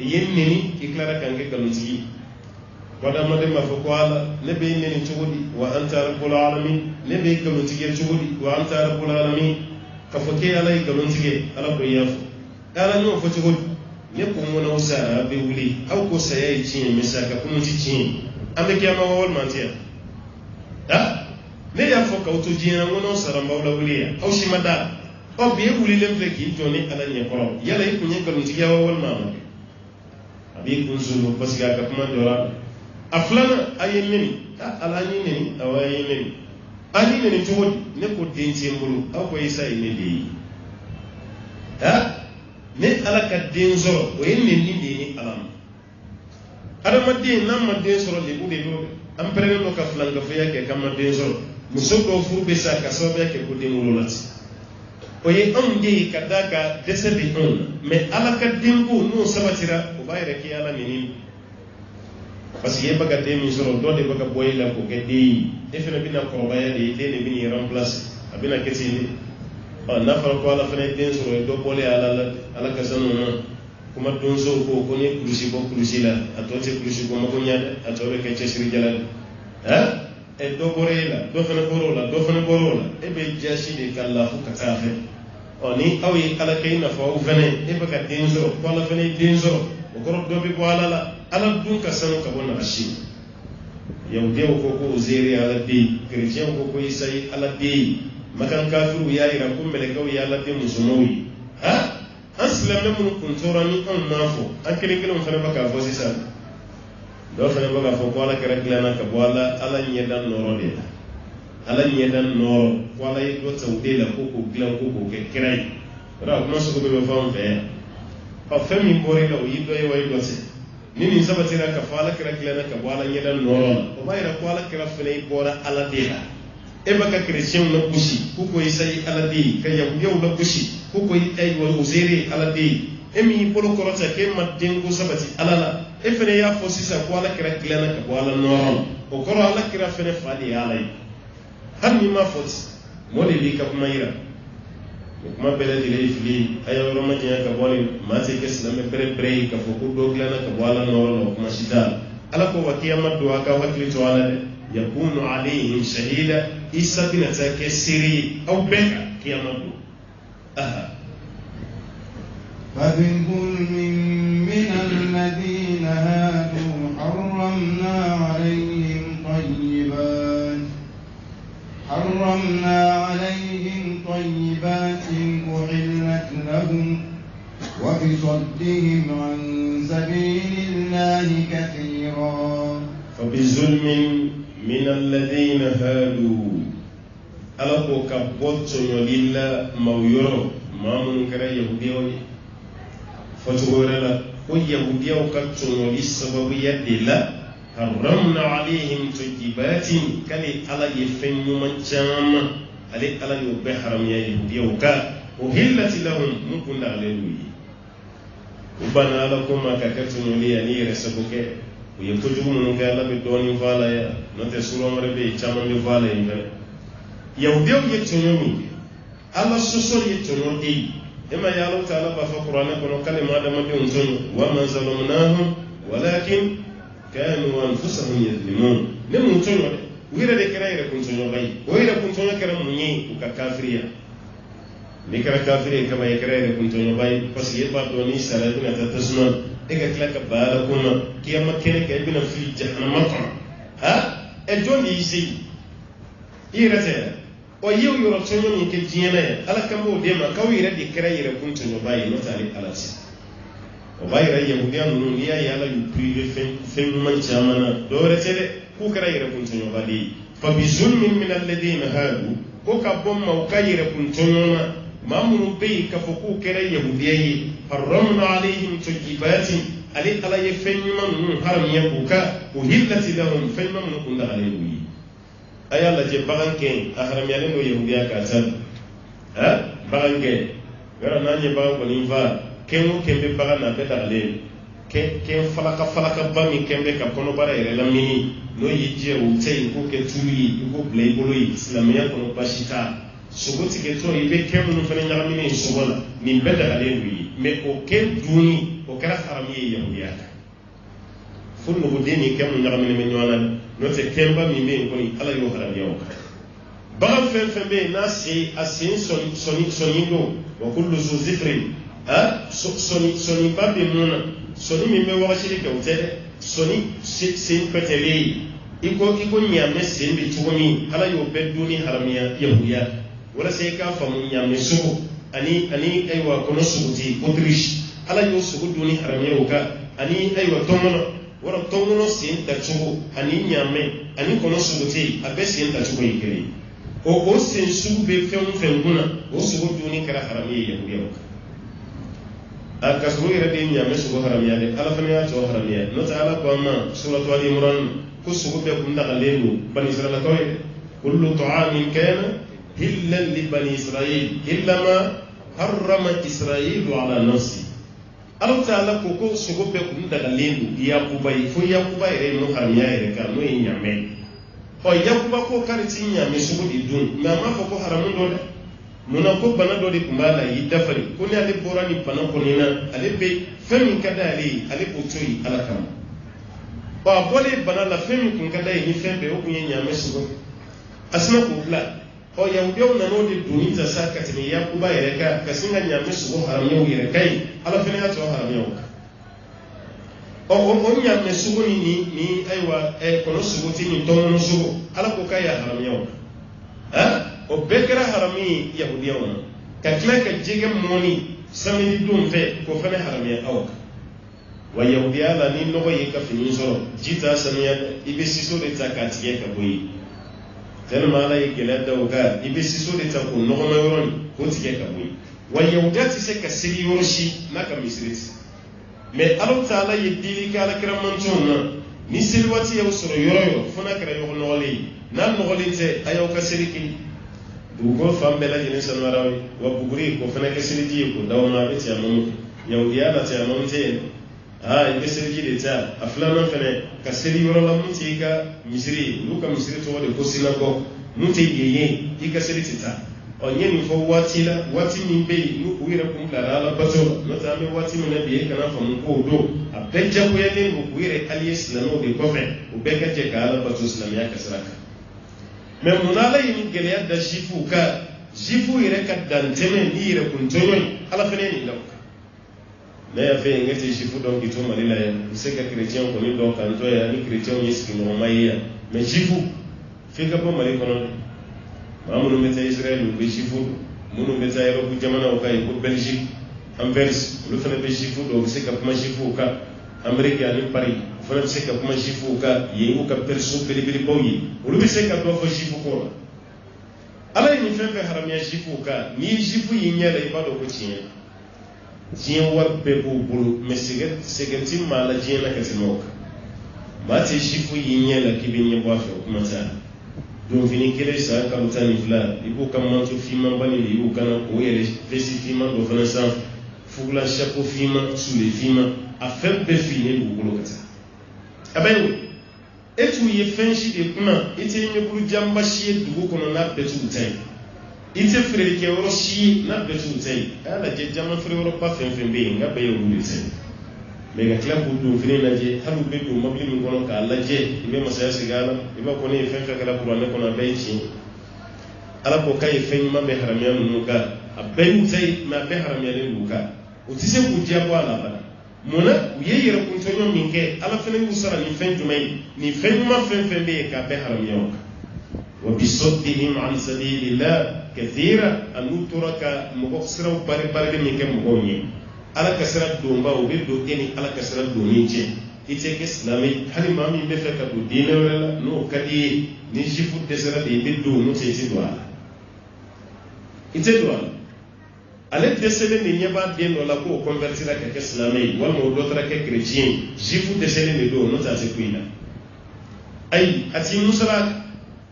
yennini iklara kange galutigi wada made ma fa ko ala ne be neni chugudi wa anta rabbul alamin ne be galutigi chugudi wa anta rabbul alamin ka foke ala galutigi ala ko yaf ala no fo chugudi ne ko mo na usa be wuli aw ko sayai cin misaka kuma ci cin ambe kiyama wal mantiya ha ne ya fo ka uto jina mo no saramba wala wuliya aw shimada o be wuli lem fleki joni ala ne ko yala yi kunye galutigi wal mama abi kunzulu parce que aka kuma dora aflana ayemeni alani neni awayemeni ani neni todi ne ko dentie mbulu ako isa ine de ha ne alaka denzo o yenne ni ni alam adama de namma denzo le bude do am prene no ka flanga fa yake kama denzo musodo furbe sa ka so be ke ko demulu lati oye de kadaka desedi on mais alaka dembo no sabatira o bayre ki ala minin parce que baga de mi soro do de baga boyla ko gedi efena bina ko baya de ne bini remplacer abina ketini na fara ko ala fene den soro do bole ala kasano na kuma don so ko ne kulusi la atote kulusi ko mako nyaade atore ke chesiri jalal ha e do borela do fene borola e be jashi de kallahu katafe oni awi ala kayna fa vene e baka denzo ko ala fene denzo o ko do be bo ala dun ka sanu ka bona ashi yawde ko zeri ala de christian ko isai ala de makan kafiru ya ira ko mele gaw ya ala de musumawi ha aslam mun kuntora ni on mafo akele kele fene baka fo sisa do fene baka fo ko ala kere glana ka bo ala nyedan noro de ala nyedan noro wala yi do tawde la ko glan ko ke kirai ra ko so ko be fam fe fa fami bore la yi do yi do se nini sabatira ka fala kira glana ka wala nyedan noro o bayra ko ala kira fene bora ala de la e baka christian na kushi ko isai ala de ka yaw la kushi ko ay wal uzeri ala de emi polo korota ke madden ko sabati ala la e fene ya fo sisa ko ala kira glana ka wala noro o koro ala kira fene fali ala yi hanni ma foti mole bi ka kuma yira kuma bele dile fili ayo roma jiya ka boli ma se ke islam bere bere ka fo ko do glana ka wala no kuma shida ala ko wakiya maddo aka wakili to ala de يكون عليهم شهيدا إسا بنتاك سيري أو بكا كيامدو فبظلم من الذين هادوا حرمنا عليهم طيبات أحلت لهم وبصدهم عن سبيل الله كثيرا. فبظلم من الذين هادوا ألقوا كبوت لله مويرو ما منكر يهوديوي فتورلا ويهوديو كتونو للسبب يدلا حرمنا عليهم طيبات كلي على يفن من جام علي على يبحرم يا يهوديو كا وهلت لهم ممكن عليهم وبنا لكم ما كتونو لي اني رسبوك ويكتجو من قال بدون فالا نتسلو مربي تشامن فالا يهوديو يتونو الله سوسو يتونو دي إما يالله تعالى بفا قرآن كنو كلمة آدم بيونزون وما ظلمناهم ولكن كانوا أنفسهم يظلمون نمونتون ويرا دي كرا يرا كنتون باي ويرا كنتون كرا مني وكا كافريا نكرا كافريا كما يكرا يرا كنتون باي بس يبا دوني سالتنا تتسنون إيكا كلاك باركونا كيما كينك يبنا في جهنم مطعم الجون يسي يرا o yew yoro tonyo min ke jiena ala kambo dema kawira di krayira kunto no bayi no tali alati o bayira yahudiya nun ya yala yu prive fen man chamana dore tede ku krayira kunto no bali fa bi zulmin min alladhina hadu ko ka bomma o kayira kunto no mamunu bay ka foku kray yahudiya yi haramna alaihim tujibatin ali ala yefen man nun haram yabuka uhillati lahum fen man kun da alayhi ayalla je baganke ahram yale no yahudiya ka tan baganke gara nanye bagan ko nimfa kemu kembe bagana beta ale ke falaka bami kembe ka kono bara ire lamini no yije o tei ko ke tuli ko blay boloyi islamiya kono bashita sogoti ke to ibe kemu no fana nyagamini sogola ni beta ale wi me o ke duni o kara haramiye yahudiya funno bo deni kemu nyagamini me nywana note kemba mime ngoni ala yo haram yaw baga fen be na si asin sonindo wa kullu zu zikrin soni babe muna soni mime wa shiri ka utede soni sin petele iko nyame sembi tugoni ala yo beduni haramiya yahuya wala sai ka famu nyame sugo ani aywa kono suguti Autriche ala yo sugu duni haramiya uka ani aywa tomono wara tongono sin tachugo ani nyame ani kono suguti abe sin tachugo ikeri o sin sugu be fenguna o sugu duni kara haramiya yahudiya aka sugu ira de nyame sugu haramiya de ala fana ya to haramiya no ta'ala ko ma suratu ali imran ku sugu be kunda galelu bani israila ko kullu ta'amin kana hillan li bani israil illa ma harrama israilu ala nafsi Allah Ta'ala koko sugo be kun daga lendu Yakuba fo Yakuba ere no harmiya ere ka no nyame o Yakuba ko kariti nyame sugo di dun ma ma fo ko haramun do muna ko bana do di kumbala yi dafari ko ne ale borani bana ko nina ale be femi kada ale ko toyi ala kam ba bole bana la femi kun kada yi fembe o kun nyame sugo asna ko bla o yahudiyaw nano de duni ta sakati ni Yakuba ere ka kasinga nyame sugo haramiya ere kai ala fene ya to haramiya o nyame sugo ni aywa kono sugo ti ni tono sugo ala ko kai haramiya o bekra harami yahudiyaw na ka kila ka jege moni samedi dum fe ko fene haramiya aw wa yahudiya la ni no yi ka fini soro jita samiya ibe siso de takati ye ka boyi tellement ala ye gɛlɛya da o kan i bɛ siso de ta k'o nɔgɔma yɔrɔ nin k'o tigɛ ka bɔ yen wa yahudiya tɛ se ka segi yɔrɔ si n'a ka misiri ti mais ala taala ye dili kɛ alakira mantɔnw na ni seli waati y'aw sɔrɔ yɔrɔ yɔrɔ fo n'a kɛra ɲɔgɔn nɔgɔlen ye n'a nɔgɔlen tɛ a y'aw ka seli kɛ dugukolo fan bɛɛ lajɛlen sanuyara ye wa buguri k'o fana kɛ seliji ye k'o d'aw ma a bɛ tiyamamu kɛ yahudiya la tiyamamu tɛ yen i bɛ seliji de ta a filanan fana ka seli yɔrɔ la mun tɛ i ka misiri ye olu ka misiri tɔgɔ de ko sinagɔ mun tɛ yen i ka seli tɛ taa n ye nin fɔ waati la waati min bɛ yen n'u yɛrɛ kun bilara ala bato la n'o tɛ an bɛ waati min na bi e kana faamu k'o don a bɛɛ jagoyalen don k'u yɛrɛ allié silamɛw de kɔfɛ u bɛɛ ka jɛ ka Ala bato silamɛya kasira kan mais mun na Ala ye nin gɛlɛya da juifuw ka juifuw yɛrɛ ka dantɛmɛ ni yɛrɛ kun tɔɲɔ ye Ala fɛnɛ ye nin da o kan ne y'a fɛ n ka tɛ juifu dɔn k'i to Mali la yan n bɛ se ka chrétien kɔni dɔn k'an to yan ni chrétiens ye sigiɲɔgɔnma ye yan mais juifu f'i ka bɔ Mali kɔnɔ maa minnu bɛ taa Israël u bɛ juifu minnu bɛ taa Europe jamanaw kan yen ko Belgique Anvers olu fana bɛ juifu dɔn u bɛ se ka kuma juifuw kan Amérique ani Paris u fana bɛ se ka kuma juifuw kan yen y'u ka perso belebelebaw ye olu bɛ se ka dɔ fɔ juifu ko la Ala ye nin fɛn fɛn haramiya juifuw kan n'i ye juifu y'i ɲɛ la i b'a dɔn ko tiɲɛ diɲɛ wari bɛɛ b'u bolo mais sɛgɛn ti maa la diɲɛ na ka tɛmɛ o kan maa tɛ juifu y'i ɲɛ la k'i bɛ ɲɛ bɔ a fɛ o kuma t'a la donfini kelen san kalo 12 i b'o ka manto finman bani de i b'o kana o yɛrɛ vesti finman dɔ fana sanfɛ fugula chapeau finman soulier finman a fɛn bɛɛ finen b'u bolo ka taa a bɛ wo e t'u ye fɛn si de kunna i tɛ ɲɛkulu janba si ye dugu kɔnɔ n'a bɛɛ t'u ta ye i tɛ feerelikɛ yɔrɔ si ye n'a bɛɛ t'u ta ye a y'a lajɛ jama feere yɔrɔba fɛn fɛn bɛ yen nka bɛɛ ye olu de ta ye mais ka tila k'u donfini lajɛ hali u bɛ don mobili min kɔnɔ k'a lajɛ i bɛ masaya sigi a la i b'a fɔ ne ye fɛn fɛn kɛra kuranɛ kɔnɔ a bɛɛ ye tiɲɛ Ala ko k'a ye fɛn ɲuman bɛ haramiya ninnu kan a bɛɛ y'u ta ye mais a bɛɛ haramiyalen b'u kan u tɛ se k'u diyago a la bana mun na u ye yɛrɛkuntɔɲɔ min kɛ Ala fana y'u sara nin fɛn jumɛn ye nin fɛn ɲuman fɛn fɛn bɛ yen k'a bɛɛ haramiya o kan wa bisaddihim an sabilillah kathira an'u tora ka mɔgɔ siraw bari min kɛ mɔgɔw ye Ala ka sira donba o bɛ don e ni Ala ka sira donni cɛ i tɛ kɛ silamɛ hali maa min bɛ fɛ ka don diinɛ wɛrɛ la n'o ka di ye ni juifu dɛsɛra de i bɛ don n'o tɛ i tɛ don a la i tɛ don a la ale dɛsɛlen de ɲɛ b'a den dɔ la k'o convertira ka kɛ silamɛ ye walima o dɔ taara kɛ chrétien ye juifu dɛsɛlen de don n'o tɛ a tɛ ku i la ayi a t'i musala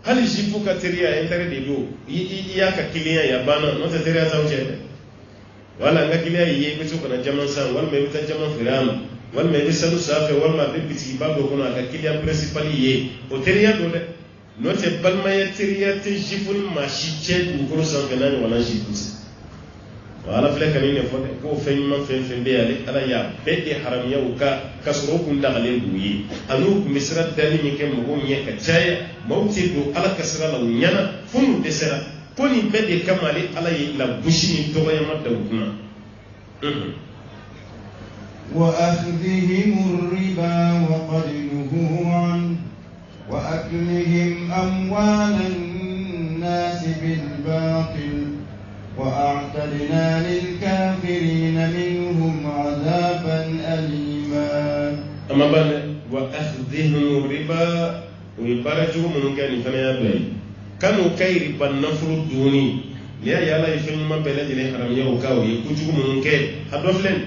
hali juifu ka teriya intérêt de don i y'a ka client ye a banna n'o tɛ teriya t'aw cɛ dɛ wala n ka client y'i ye i bɛ to ka na jama san walima i bɛ taa jama feere a ma walima i bɛ sanu sanfɛ walima a bɛ bitigiba dɔ kɔnɔ a ka client principal ye o teriya don dɛ n'o tɛ balimaya teriya tɛ juifu ni maa si cɛ dugukolo sanfɛ n'a ɲɔgɔnna juifu tɛ Ala filɛ ka nin de fɔ dɛ k'o fɛn ɲuman fɛn fɛn bɛ ale Ala y'a bɛɛ de haramiya u ka sɔrɔ o kun dagalen b'u ye ani u kun bɛ sira dali min kɛ mɔgɔw ɲɛ ka caya maaw tɛ don Ala ka sira la u ɲɛna fo n'u dɛsɛra ko nin bɛɛ de kama ale Ala ye lagosi ni dɔgɔyama da u kunna وأخذهم الربا وقد نهوا عنه وأكلهم أموال الناس بالباطل وأعتدنا للكافرين منهم عذابا أليما أما بعد وأخذهم الربا ويبارجوا من كان فنيا بي كانوا كي ربا النفر الدوني ليا يلا يفهم ما بلد لي حرام يوكاو يكوجوا من كي هدوفلن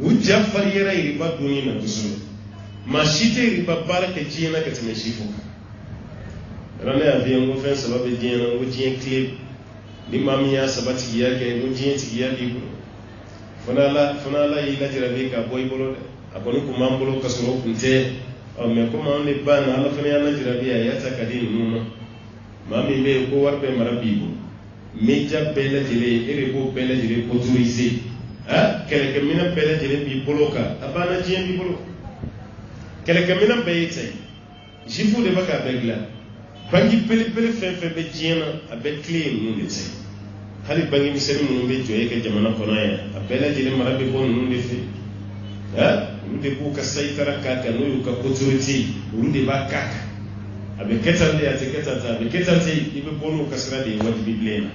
وجافر يرى ربا الدوني نفسه ما شيتي ربا بارك جينا كتمشيفوك رانا أبيان وفين سبب جينا وجين كليب ni mami ya sabati ya ke no jin ti ya libu fana la yi la jirabe ka boy bolo de akoni ko mam bolo ka soro kunte o me ko mam ne ban ala fana ya la jirabe ya ta kadin nuno mami be ko warbe marabibo me jabbe la jire ere ko be la jire autorisé ha kele ke mina be la jire bi bolo ka abana jin bi bolo kele ke mina be yite jifu de baka begla bangi pele fɛn bɛ diɲɛ na a bɛ tile ninnu de tɛ hali bangi misɛnnin minnu bɛ jɔ e ka jamana kɔnɔ yan a bɛɛ lajɛlen mara bɛ bɔ ninnu de fɛ olu de b'u ka sayitara k'a kan n'o y'u ka autorité olu de b'a k'a kan a bɛ kɛ tan de a tɛ kɛ tan a bɛ kɛ tan ten i bɛ bɔ n'o ka sira de ye wajibi bilen na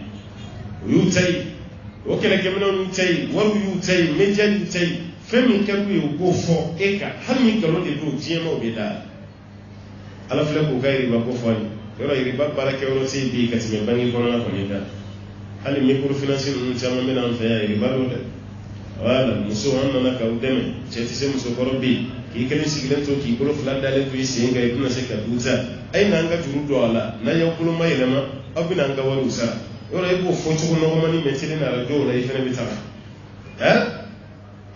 o y'u ta ye o kɛlɛkɛminɛnw y'u ta ye wariw y'u ta ye média y'u ta ye fɛn min ka d'u ye u k'o fɔ e kan hali ni nkalon de don diɲɛmaw bɛ da ala filɛ k'u ka yiriba ko fɔ ye yɔrɔ yiriba baarakɛ yɔrɔ tɛ bi ka tɛmɛ bangi kɔnɔna kɔni kan hali microfinance ninnu caman bɛ n'an fɛ yan yiriba don dɛ wala muso an nana k'aw dɛmɛ cɛ tɛ se musokɔrɔ bɛ yen k'i kelen sigilen to k'i bolo fila dalen to i sen kan i tɛna se ka du ta a ye n'an ka juru don a la n'a y'aw bolo ma yɛlɛma aw bɛ n'an ka wariw sara yɔrɔ i b'o fɔ cogo nɔgɔmani mɛ teli na arajo la i fana bɛ taga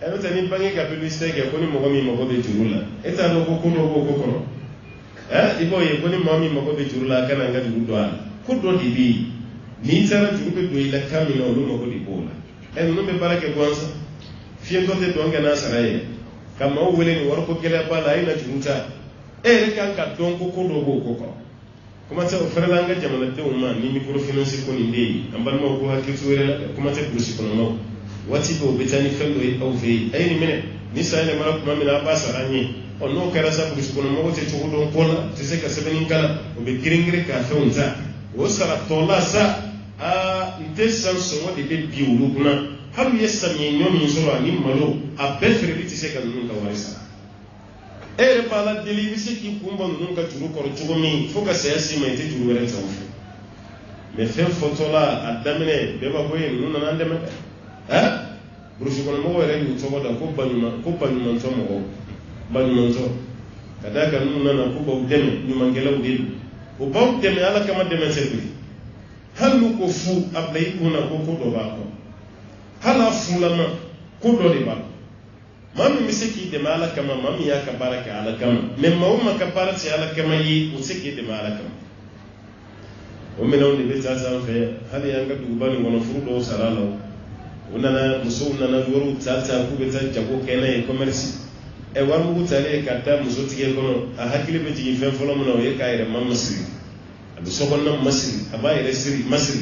n'o tɛ ni bangi ka publicité kɛ ko ni mɔgɔ min mago bɛ juru la e t'a dɔn ko dɔ b'o ko kɔnɔ i b'o ye ko ni maa min mago bɛ juru la a kana n ka juru don a la ko dɔ de bɛ yen n'i taara juru bɛ don i la kan min na olu mago de b'o la ninnu bɛ baara kɛ gansan fiyɛntɔ tɛ dɔn kɛ n'a sara ye kama wele ni warko kele bala ina juruta kan ka don ko do ko kuma ta ofrela nga jamana te umma ni microfinance ko ni ndey ambal mo ko hakitu wele kuma ta kursi kono no wati do betani fendo e au ve ay ni mene ni sayne mara kuma mina basa ranyi on no kara sa kursi kono mo te to do kola te se ka sebeni kala o be kiringire ka feunta o sara tola sa a ntesan so mo de be biulu kuna halu yesami nyomi sura ni malo a befere ti se ka nun ka warisa ere pala deli bisi ki kumba nun ka juru koro chugumi foka sesi mai te juru were tawu me fen fotola adamine be ba boye nun na ndeme burushi kono mo were ni to da ko banyuma to mo banyuma to kada ka nun na ko ba deme ni mangela udel o ba deme ala kama deme serbi halu ko fu ablay kuna ko do ba ko hala fulama ko do de ba mami misiki de mala kama mami ya ka baraka ala kama memma umma ka baraka ala kama yi usiki de mala kama o mena on de tata fe hali yanga dubani ngono furudo salalo unana musunna na yoru tata ku beta jago kena e commerce e waru butale kata musotige kono a hakile be jigi fe folo mona o ye kayre mamasri abe sokonna masri abaye resri masri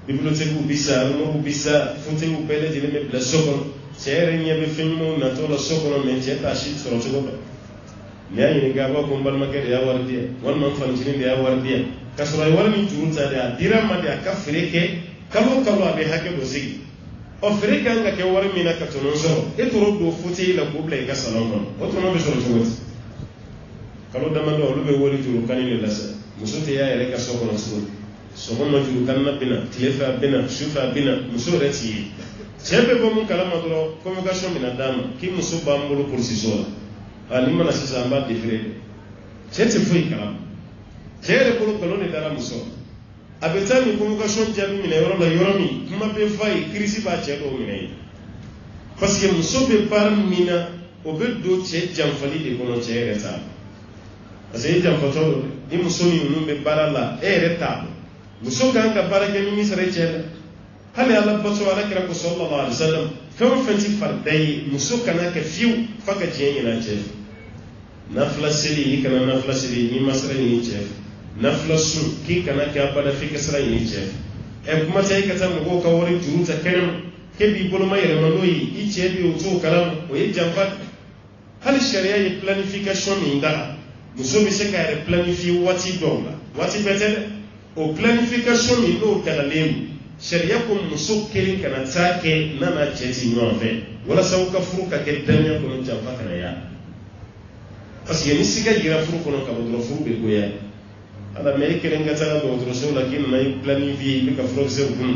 bibliothèque ubisa mo ubisa fonte ubele jele me bla sokon chere nyebe filmu na tola sokono men jeta shi soro chogo ne ayi ga ba ko mbal makere ya wardiya wal man fan jini ya wardiya kasura wal min turunta da dirama da ka freke kalo abe hake do sigi o freke anga ke war mina ka tonon so e toro do fote la bubla e ka salon kon o tono be soro chogo kalo damando lu be woli turu kanile lasa musote ya ere ka sokono so sokono juru kanna bina tilefa bina shufa bina muso reti chebe bomu kalama doro convocation mina dama ki muso bambolo pour sisola ali mana sisa amba different chete foi kalama chere polo kolone dara muso abetani convocation jabi mina yoro la yoromi kuma be fai krisi ba chedo mina parce que muso be par mina obedo che jamfali de kono chere ta parce que jamfato i muso ni numbe barala reta muso kan ka barake ni sare chere hali ala bato ala kira ko sallallahu alaihi wasallam kan fanti fardai muso kana ka fiu faka jiyan yana ce nafla siri kana nafla siri ni masra ni ce nafla su ki kana ka bada fika sra ni ce e kuma sai ka tan go ka wori juruta kenan ke bi bolo mai remanoyi i ce bi o to kalam o yi jamfa hali sharia yi planification min da muso bi se ka planifier wati dola wati betel o planification min do kala lemu sharia ko muso kelen kana take nana cɛti ɲɔgɔn fɛ walasa u ka furu ka kɛ daniya kɔnɔ janfa kana ya parce que ni siga yira furu kɔnɔ ka bɔ dɔrɔn furu bɛ goya ala mɛ e kelen ka taga dɔgɔtɔrɔso la k'i nana i planifier i bɛ ka furakisɛw kun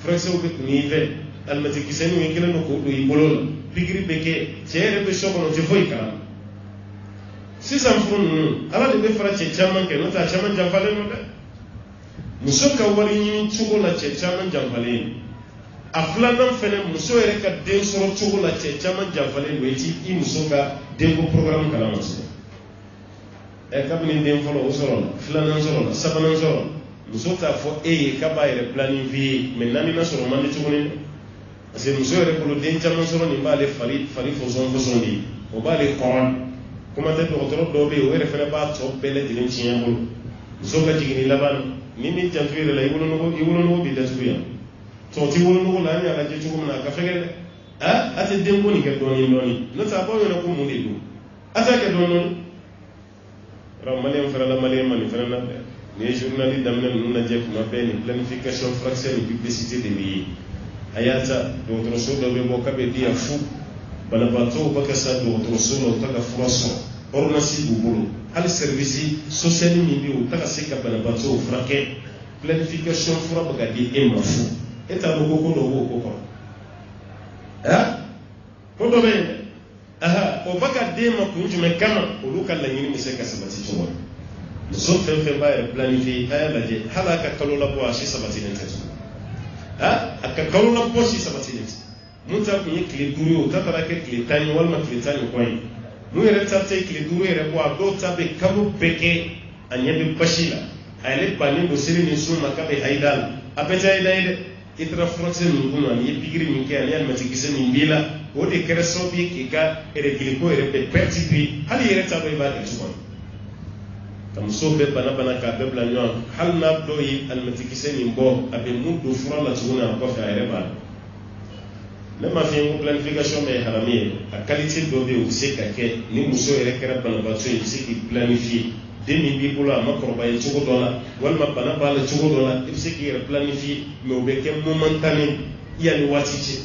furakisɛw bɛ kun i fɛ alimɛti kisɛniw i kelen don k'o don i bolo la pikiri bɛ kɛ cɛ yɛrɛ bɛ so kɔnɔ o tɛ foyi kalama sisan furu ninnu ala de bɛ fara cɛ caman kɛ n'o tɛ a caman janfalen don dɛ muso ka wari ɲini cogo la cɛ caman janfalen a filanan fɛnɛ muso yɛrɛ ka den sɔrɔ cogo la cɛ caman janfalen don i muso ka denko programme kalama sɔrɔ kabini den fɔlɔ o sɔrɔ la filanan sɔrɔ la sabanan sɔrɔ la muso t'a fɔ e ye k'a b'a yɛrɛ planifier mais naaninan sɔrɔ man di tuguni parce que muso yɛrɛ bolo den caman sɔrɔ nin b'ale fari fɔsɔn de o b'ale kɔrɔ kuma tɛ dɔgɔtɔrɔ dɔw bɛ yen o yɛrɛ fɛnɛ b'a tɔ bɛɛ lajɛlen tiɲɛ bolo muso ka jiginni laban ni min janto yɛrɛ la i wolonogo b'i datugu yan tɔgɔ ti wolonogo la an y'a lajɛ cogo min na a ka fɛgɛ dɛ a tɛ denko nin kɛ dɔɔni n'o tɛ a b'aw ɲɛna ko mun de don a t'a kɛ dɔɔni yɔrɔ maliyɛn farala maliyɛn ma nin fana na dɛ ni ye journali daminɛ ninnu lajɛ kuma bɛɛ ni planification furakisɛ ni publicité de bɛ ye a y'a ta dɔgɔtɔrɔso dɔ bɛ bɔ k'a bɛ di yan fu banabaatɔw bɛ ka sa dɔgɔtɔrɔso la u ta ka fura sɔrɔ ordonnance b'u bolo hali service social min bɛ u ta ka se ka banabaatɔw furakɛ planification fura bɛ ka di e ma fu e t'a dɔn ko dɔ b'o ko kɔrɔ ko dɔ bɛ yen dɛ o bɛ ka den ma kun jumɛn kama olu ka laɲini bɛ se ka sabati cogo min muso fɛn fɛn b'a yɛrɛ planifier a y'a lajɛ hali a ka kalo labɔ a si sabatilen tɛ tugun a ka kalo labɔ si sabatilen tɛ mun ta kun ye tile 5 ye o ta taara kɛ tile 10 ye walima tile 10 ni kɔ ye mun yɛrɛ ta tɛ tile 5 yɛrɛ bɔ a dɔw ta bɛ kalo bɛɛ kɛ a ɲɛ bɛ basi la a yɛrɛ bannen don seli ni sun ma k'a bɛ hayida la a bɛɛ tɛ hayida ye dɛ i taara furakisɛ min kun na ani ye pikiri min kɛ ani alimɛtikisɛ min b'i la o de kɛra sababu ye k'i ka régler ko yɛrɛ bɛɛ perte bi hali i yɛrɛ t'a dɔn i b'a kɛ cogo min ka musow bɛɛ bana k'a bɛɛ bila ɲɔgɔn hali n'a dɔw ye alimɛtikisɛ nin bɔ a bɛ mun don fura la cogo min a kɔfɛ a yɛrɛ b'a la ne ma fi ko planification bɛ harami ye a qualité dɔ bɛ yen o bɛ se ka kɛ ni muso yɛrɛ kɛra banabaatɔ ye i bɛ se k'i planifier den min b'i bolo a ma kɔrɔba ye cogo dɔ la walima bana b'a la cogo dɔ la i bɛ se k'i yɛrɛ planifier mais o bɛ kɛ momentané yanni waati cɛ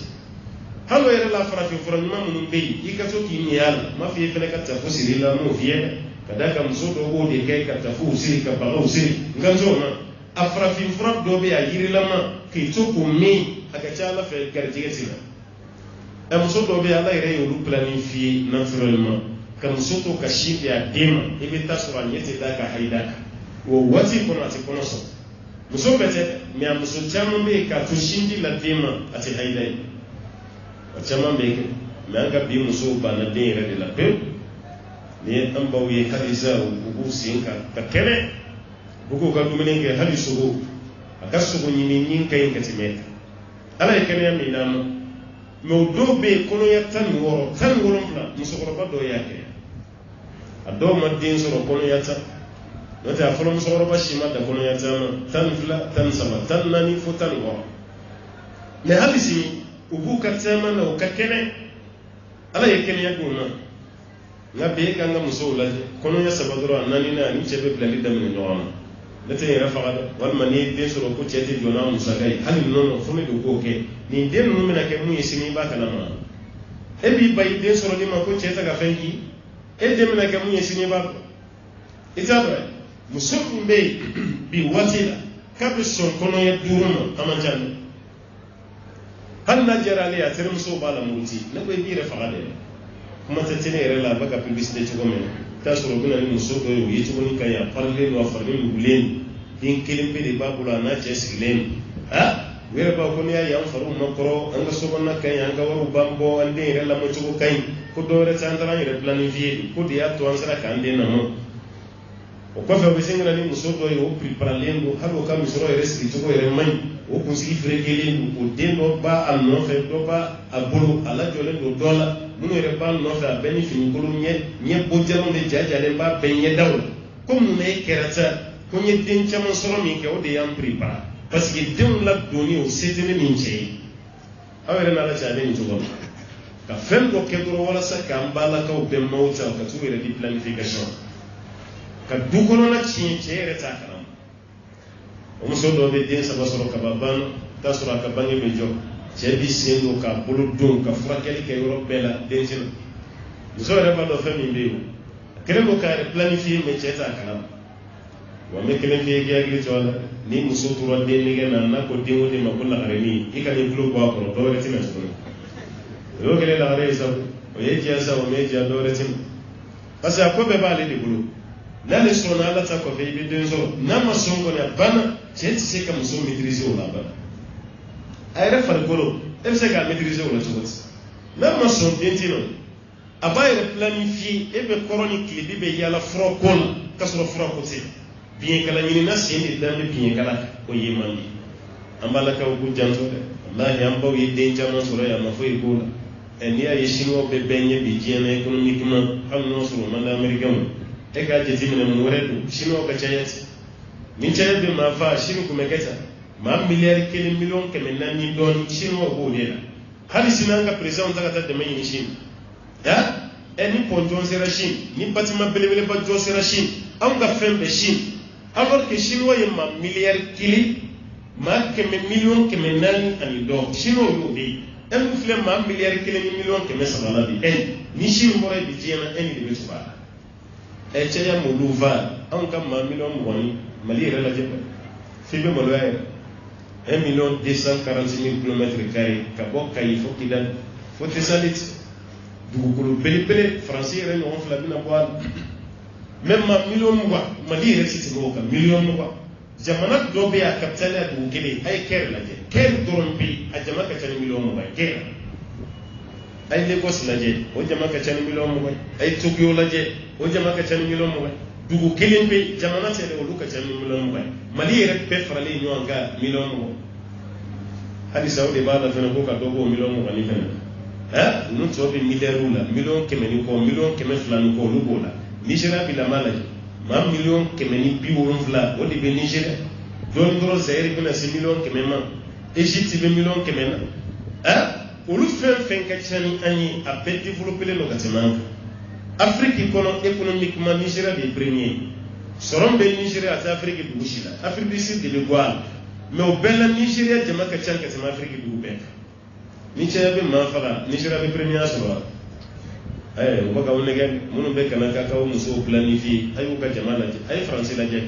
hali o yɛrɛ la farafinfura ɲuman minnu bɛ yen i ka to k'i ɲɛ a la n m'a fɔ i fana ka taa fo siri la m'o f'i ye ka d'a kan muso dɔw b'o de kɛ ka taa fo siri ka bagaw siri n ka t'o ma a farafinfura dɔ bɛ yen a yirilama k'i to k'o min a ka ca ala fɛ garijɛgɛ t'i la muso dɔw bɛ yen ala yɛrɛ y'olu planifier naturellement ka muso to ka sin di a den ma i bɛ taa sɔrɔ a ɲɛ tɛ da ka hayi da kan o waati kɔnɔ a tɛ kɔnɔ sɔrɔ muso bɛɛ tɛ mais a muso caman bɛ yen k'a to sin di la den ma a tɛ hayi da ye o caman bɛ yen mais an ka bi musow banna den yɛrɛ de la pewu ni an baw ye hali sa u b'u sen kan ka kɛnɛ u k'u ka dumuni kɛ hali sogo a ka sogo ɲini ɲin ka ɲi ka tɛmɛ ala ye kɛnɛya min d'a ma mais o dɔw bɛ yen kɔnɔya 16 17 musokɔrɔba dɔw y'a kɛ a dɔw ma den sɔrɔ kɔnɔya 10 n'o tɛ a fɔlɔ musokɔrɔba si ma da kɔnɔya 10 12 13 14 fo 16 mais hali sini u b'u ka caman na u ka kɛnɛ ala ye kɛnɛya d'u ma nka bi e kan ka musow lajɛ kɔnɔya 3 dɔrɔn a 4 a ni cɛ bɛ bilali daminɛ ɲɔgɔn na ne tɛ n yɛrɛ faga dɛ walima n'i ye den sɔrɔ ko cɛ tɛ jɔ n'a musaka ye hali nɔnɔ fo ne de k'o kɛ nin den ninnu bɛna kɛ mun ye sini i b'a kalama e b'i ba i den sɔrɔ ni ma ko cɛ tɛ ka fɛn k'i e den bɛna kɛ mun ye sini i b'a dɔn i t'a dɔn muso min bɛ yen bi waati la k'a bɛ sɔn kɔnɔya 5 ma a man ca dɛ hali n'a diyara ale ye a terimusow b'a la muruti ne ko i b'i yɛrɛ faga dɛ kuma tɛ télé yɛrɛ la a bɛ ka publicité cogo min na i t'a sɔrɔ u bɛna ni muso dɔ ye o ye cogo min ka ɲi a parilen don a fari nugulen den kelen pe de b'a bolo a n'a cɛ sigilen u yɛrɛ b'a ko n'i y'a ye an fariw ma kɔrɔ an ka sokɔnɔna ka ɲi an ka wariw b'an bɔ an den yɛrɛ lamɔcogo ka ɲi ko dɔ wɛrɛ tɛ an taara an yɛrɛ planifier ko de y'a to an sera k'an den lamɔ o kɔfɛ u bɛ se ka na ni muso dɔ ye o préparalen don hali o ka musɔrɔ yɛrɛ sigicogo yɛrɛ man ɲi o kunsigi ferekelen don o den dɔ b'a a nɔfɛ dɔ b'a a bolo a lajɔlen don dɔ la minnu yɛrɛ b'a nɔfɛ a bɛɛ ni finikolo ɲɛ bɔjɛlenw de jajalen b'a bɛɛ ɲɛdaw la ko mun na e kɛra ta ko n ye den caman sɔrɔ min kɛ o de y'an préparer parce que denw ladonni o se tɛ ne ni cɛ ye aw yɛrɛ n'ala cɛ a bɛ nin cogo min ka fɛn dɔ kɛ dɔrɔn walasa k'an balakaw bɛɛ maaw ta ka t'u yɛrɛ di planification ka du kɔnɔna tiɲɛ cɛ yɛrɛ t'a kalama o muso dɔw bɛ den 3 sɔrɔ ka ban banna t'a sɔrɔ a ka bange bɛ jɔ cɛ bi sen don k'a bolo don ka furakɛli kɛ yɔrɔ bɛɛ la den tɛ na muso yɛrɛ b'a dɔn fɛn min bɛ yen a kɛlen don k'a yɛrɛ planifier mais cɛ t'a kalama wa n bɛ kelen f'i ye k'i hakili to a la ni muso tora den nɛgɛ na n'a ko den o den ma ko lagarenin i ka n'i tulo bɔ a kɔrɔ dɔ wɛrɛ tɛna tuguni o y'o kɛlen lagare ye sa o ye diya sa o m'e diya dɔ wɛrɛ tɛna parce que a ko bɛɛ b'ale de bolo n'ale sɔnna ala ta kɔfɛ i bɛ den sɔrɔ n'a ma sɔn kɔni a banna cɛ tɛ se ka muso maîtriser o la banna a yɛrɛ farikolo e bɛ se k'a maîtriser o la cogo di n'a ma sɔn den tɛ nɔ a b'a yɛrɛ planifier e bɛ kɔrɔ ni kilebi bɛ yaala furako la k'a sɔrɔ furako tɛ biɲɛkala ɲinina sen de dan bɛ biɲɛkala o ye man di an balakaw k'u janto dɛ walahi an baw ye den caman sɔrɔ yan a ma foyi k'o la n'i y'a ye chinois bɛ bɛɛ ɲɛ bi diɲɛ na économiquement hali n'o sɔrɔ man di américain e k'a jateminɛ mun wɛrɛ don chinois ka caya ten ni caya bɛ maa fa Chine kun bɛ kɛ tan maa miliyari 1 miliyɔn 400 dɔɔni chinois b'o de la hali sini an ka président ta ka taa dɛmɛ ɲini Chine ni pont jɔ sera Chine ni bâtiment belebeleba jɔ sera Chine anw ka fɛn bɛɛ Chine alors que chinois ye maa miliyari 1 maa 100 miliyɔn 400 ani dɔ chinois y'o de ye e min filɛ maa miliyari 1 ni miliyɔn 300 la bi ni Chine bɔra bi diɲɛ na de bɛ tugu a la cɛya m'olu va anw ka maa miliyɔn 20 Mali yɛrɛ lajɛ f'i bɛ maloya yɛrɛ 1,240,000 km² ka bɔ Kayi fo Kidali fo Tesalite dugukolo belebele faransi yɛrɛ ɲɔgɔn 2 bɛna bɔ a la même maa miliyɔn 20 Mali yɛrɛ si tɛ tɛmɛ o kan miliyɔn 20 jamana dɔ bɛ yen a capitale ya dugu kelen a ye Caire lajɛ Caire dɔrɔn bɛ yen a jama ka ca ni miliyɔn 20 ye Caire a ye Lagos lajɛ o jama ka ca ni miliyɔn 20 ye a ye Tokyo lajɛ o jama ka ca ni miliyɔn 20 ye dugu kelen bɛ yen jamana tɛ dɛ olu ka ca ni miliyɔn 20 ye Mali yɛrɛ bɛɛ faralen ɲɔgɔn kan miliyɔn 20 halisa o de b'a la fɛnɛ ko ka dɔ bɔ o miliyɔn 20 ni fɛnɛ nun to be milliard la million kemeni ko million kemeflan ko lubola Nigeria bi la malaji ma million kemeni bi wonfla o de be Nigeria don dro Zaire bi na si million kemema Egypte be million kemena olu fen ka chani ani a be développer le locatement Afrique économiquement Nigeria des premiers soron be Nigeria à Afrique du Sud Afrique du Sud de Gual mais au bel Nigeria jama ka chanka sama Afrique du Bec Nigeria be ma fara Nigeria be premier sura o baka wonege munu be kana ka kawo muso planifier ayu ka jama la ay français la jek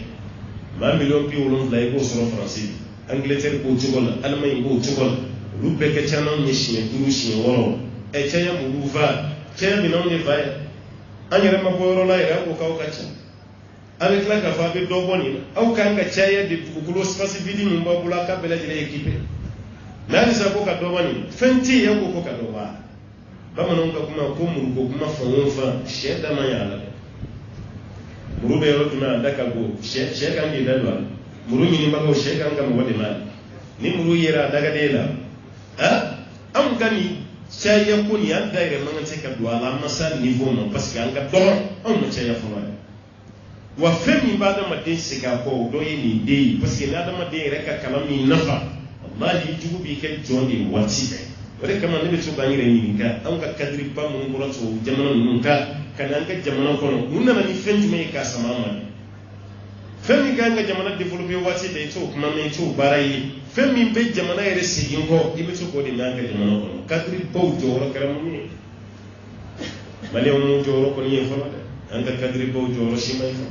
ma million pi wolon la ko soro français Angleterre ko jogol Allemagne ko jogol lu be ka chana ni chien duru chien woro e chaya mu buva chaya bi non ne va anyere ma boyoro la ira ko kawo ka cha avec la kafa be do boni au kan ka chaya de kulo space vidi mu babula ka bela jere équipe nani sa ko ka do boni fenti ya ko ka do ba bamanon ka kuma ko muru ko kuma fa sheda ma ya ala muru be ro tuna daka go sheka ngi dalwa muru ni ma ko sheka ngam wadi ma ni muru yera daga de la am gani chaya ko ni anda ire man ce ka do ala masa niveau non parce que anga do on ma chaya fo wa femi ba da ma de siga ko do yi ni de parce que na da ma de reka kalami nafa wallahi jubi ke jondi wati wale kama nebe to banyire ni ka an ka kadri ba mun bura to jamana nun ka kana an ka jamana kono mun na ni fenju me ka samama femi ga jamana developer wati de to kuma me to barayi femi be jamana yere sigin ko ibe to ko de nga jamana kono kadri bo joro karamu ni male on joro ko ni fo an ka kadri bo joro shimay fo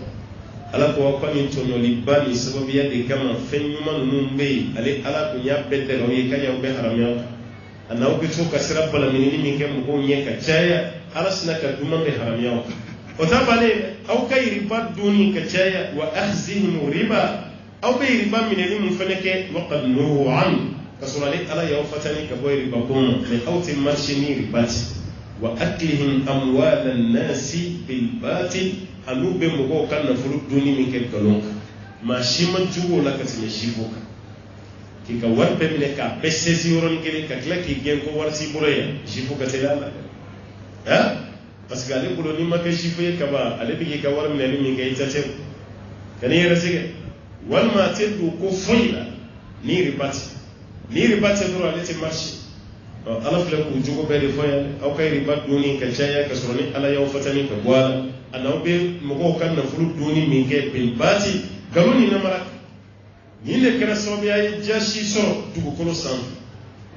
ala ko ko ni to no libani sababu ya de kama fenyu man nun be ale ala ko ya bedde ro ye kanya be haramya ana ukitu kasira bala minini minke mko nyeka chaya alasna ka duma be haramya o tabale au kay riba duni ka chaya wa akhzihim riba au be riba minini mfaneke wa qad nuhu an kasurali ala ya fatani ka boy riba kuma li hawti marshini ribati wa aklihim amwalan nasi bil batil anube mko kana furu duni minke kalonka mashima jugo la kasime shifuka kika warbe mine ka besesi yoron gele ka kla ki gen ko warsi bureya shifu ka telala parce que ale bulo ni maka shifu ka ba ale bi ka war mine ni ngai tatem kani yera sige wal ma tedu ko foila ni ribati duro ale te marché ala fle ko jugo be de foya au kay ribat duni ka chaya ka soroni ala yaw fatani ka wala anaw be mo kan na fulu duni min ke bil bati galoni na mara نيل كرسوم يا جاشي سو تقول سام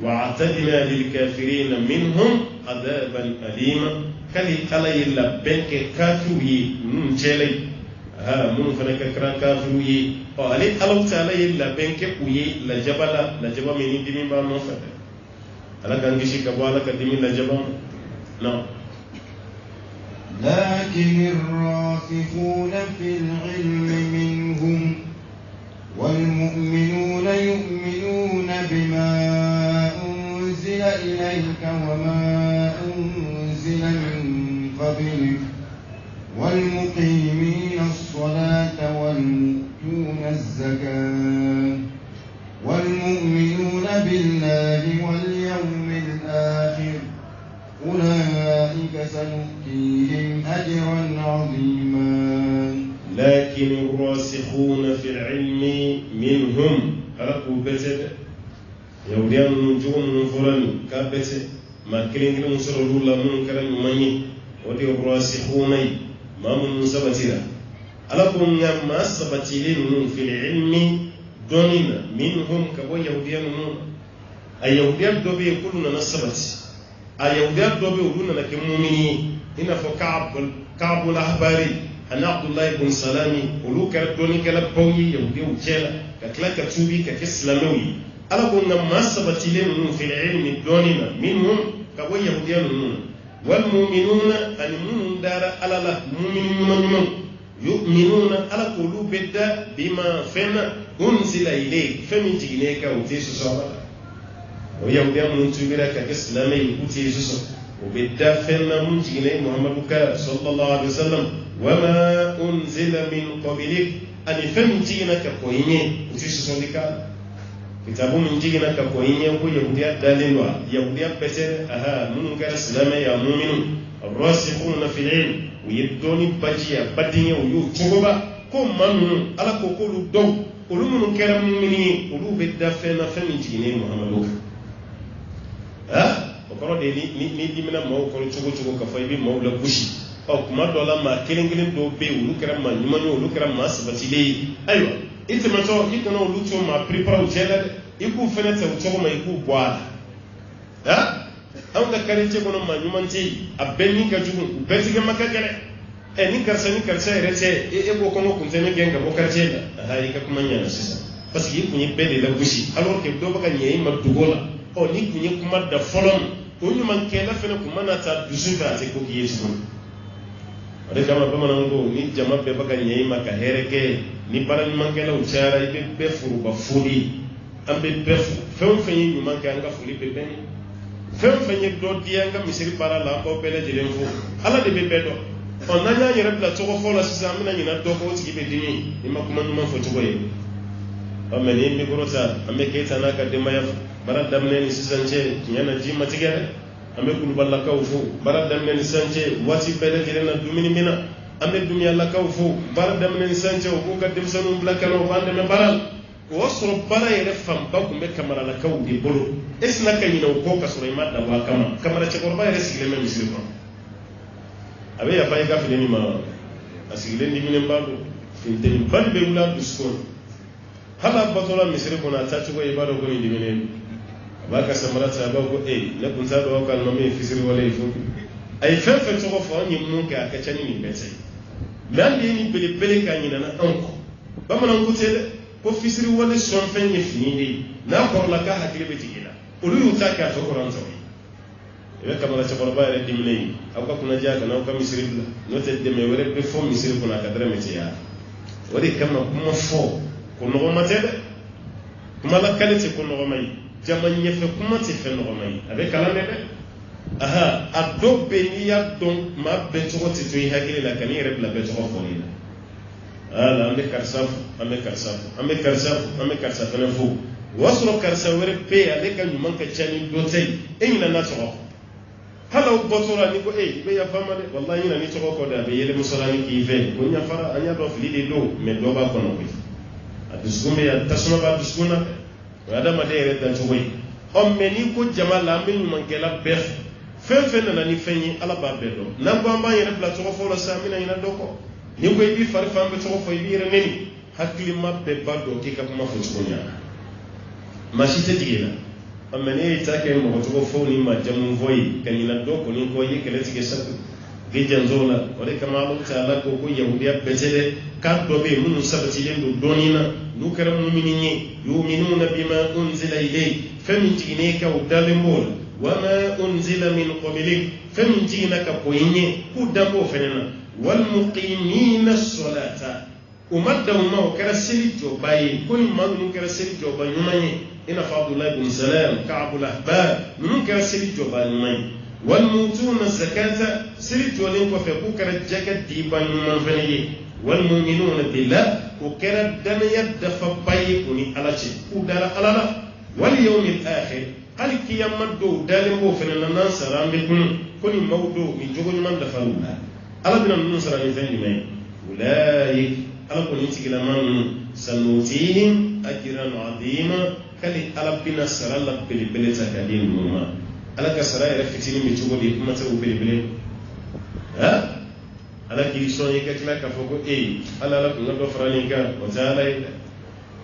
وعتدنا للكافرين منهم عذابا أليما كلي على يلا بنك كافروي نجلي من فنك كرا كافروي أو علي الله تعالى يلا بنك وي لجبلا لجبا مني دمي با مفت على كان جيشي كبوالا كدمي لجبا نعم لكن الراسخون في العلم منهم والمؤمنون يؤمنون بما أنزل إليك وما أنزل من قبلك والمقيمين الصلاة والمؤتون الزكاة والمؤمنون بالله واليوم الآخر أولئك سنؤتيهم أجرا عظيما لكن الراسخون في العلم منهم أرقوا بتد يوديان نجوم نفرن كابت ما كلين كلام سر الله من كلام مني ودي الراسخون ما من سبتيرا أرقوا ما سبتيلين في العلم دوننا منهم كبو يوديان نون أيوديان دوبي كلنا نسبت أيوديان دوبي كلنا كمؤمنين هنا فكعب الأحباري أنا عبد الله بن سلامي ولو كردوني كلا بوي يودي وجلا كلا كتوبي كإسلامي ألا قلنا ما سبتيلين في العلم دوننا منهم كبوي يهوديان والمؤمنون المؤمنون دار ألا لا مؤمنون يؤمنون ألا قلوب بدا بما فينا أنزل إليك فمن جينيك وتيسو صبر ويهوديان من تبيرا كإسلامي وتيسو وبدا فينا من جيني محمد صلى الله عليه وسلم وما أنزل من قبلك أن فمتينك قويني وتشسون لك kitabu min jigina ka ko yin ko yahudiya dalilwa yahudiya pete aha mun kar salama ya mu'minu rasikhuna fil ilm yidoni bajiya badinya yu chogoba ko manu ala ko ko lu do ulu mun kar mu'mini ulu bedda fe na fe min jigine muhammadu ha ko de ni dimina maw ko chogo ka fay bi mawla bushi o kuma dola ma kelengelen do be ulu kar ma nyumanyo ulu kar ma sabati le aywa itemato ikana ulu to ma prepare o jela iku fenete o chogo ma iku bwa ha an ga karinte kono ma nyumanti abenni ka jugun betige makagere ni karsa rete ko kongo kuntene genga bo karce da ha ika kuma nyana sisa parce que ikunye bede la bushi alors que do baka nyei ma dugola o ni kunye kuma da folon o nyuman kela fene kuma na ta dusufa te ko yesu ade kama bama nango ni jama be baka nyei ma ka hereke ni bara nyuman kela o chara ibe be furu ba furi ambe be fen fen nyuman ka nga furi be ben fen fen do dianga misiri para la ko bele jelen fu ala de be do on nanya yere bla to ko fola sisa amina nyina do ko tigi be dini ima kuma nyuma fo to boye o meni mi gorota ambe ke tanaka de maya bara damne ni sisanje nyana ji matigere ambe kul balla ka fu bara damne ni sanje wati bele jelen na dumini mina ambe dunya la ka fu bara damne ni sanje o ko ka dem sanu bla kano bande me baral ko soro bara yere fam ba kumbe kamara la ka udi bolo esna ka nyina ko ka soro ma da wa kamara che korba yere sigile me misiri ko abe ya fay ga fili ni ma asigile ndi minen bado finte ni balbe wula duskon hala batola misiri ko na tatu ko ibado ko ndi minen abaka samarata ba ko na kunta do kan no me fisiri wala ifu ay fefe to ko fo ni mun ka chani ni betse mande ni bele ka ni na anko ba man ko tele ko fisiri wala son fen ni fini na ko la ka hakile betigila ulu yutaka to ko ranzo ebe kamara chakoroba yere dimlei abuka kuna jaka na uka misiri bla note deme were be fo misiri kuna kadra metiya wori kama kuma fo kuno go matede kuma la kalite kuno go mai jama nyefe kuma te fe no go mai abe kala nebe aha ado be ni ya don ma be to ti to hakile la kani yere bla be to fo ni ala ambe karsaf na fo wasro karsa were pe ale kan man ka chani do tay enina na to hala botora ni ko be ya fama de wallahi na ni to ko da be yele musolani ki ve ko nya fara anya do fili de do me do ba ko no ko aduskume ya tasuma ba duskuna wada ma de re da to wi o me ni ko jama la me ñu man ke la be fen na ni fenyi ala ba be do na ko amba yele bla to ko fo la samina ina do ko ni ko bi far fam be to ko fo bi re neni hakli ma be ba do ki ka kuma fo ko nya ma shi te digela amene itake mo to fo ni ma jamu voyi kanina do ko ni ko yekele tige sabu gijan zola ore kama Allah taala ko ko yahudiya betele ka do be mun sabati len do donina du karam mu'minini yu'minuna bima unzila ilay famin tigine ka udalemol wama unzila min qablik famin tigina ka poyinye ku dambo fenena wal muqimina as-salata umadda ma kara seli to bayi ko ni magnu kara seli to bayi manye ina Abdullah ibn Salam Ka'b al-Ahbar mun kara seli to bayi manye wal mutuna zakata seli to len ko fe ku kara jagat di bayi man feneye wal mu'minuna billah ku kara dana yadda fa bayi kuni alachi ku dara alala wal yawmil akhir al qiyamah do dale mo fenana nan sarambe kun kuni mawdo mi jogo man da falula ala bin nun sarambe fenni mai ulaik ala ko ni tigila man sanutihim ajran azima kali ala bina sarala bil bilata kadin muma ala ka saraya fitini mi tugo di kuma tabu bil bil ha ala ki so yi ka kila ka fogo ala la ko do frani ka o taala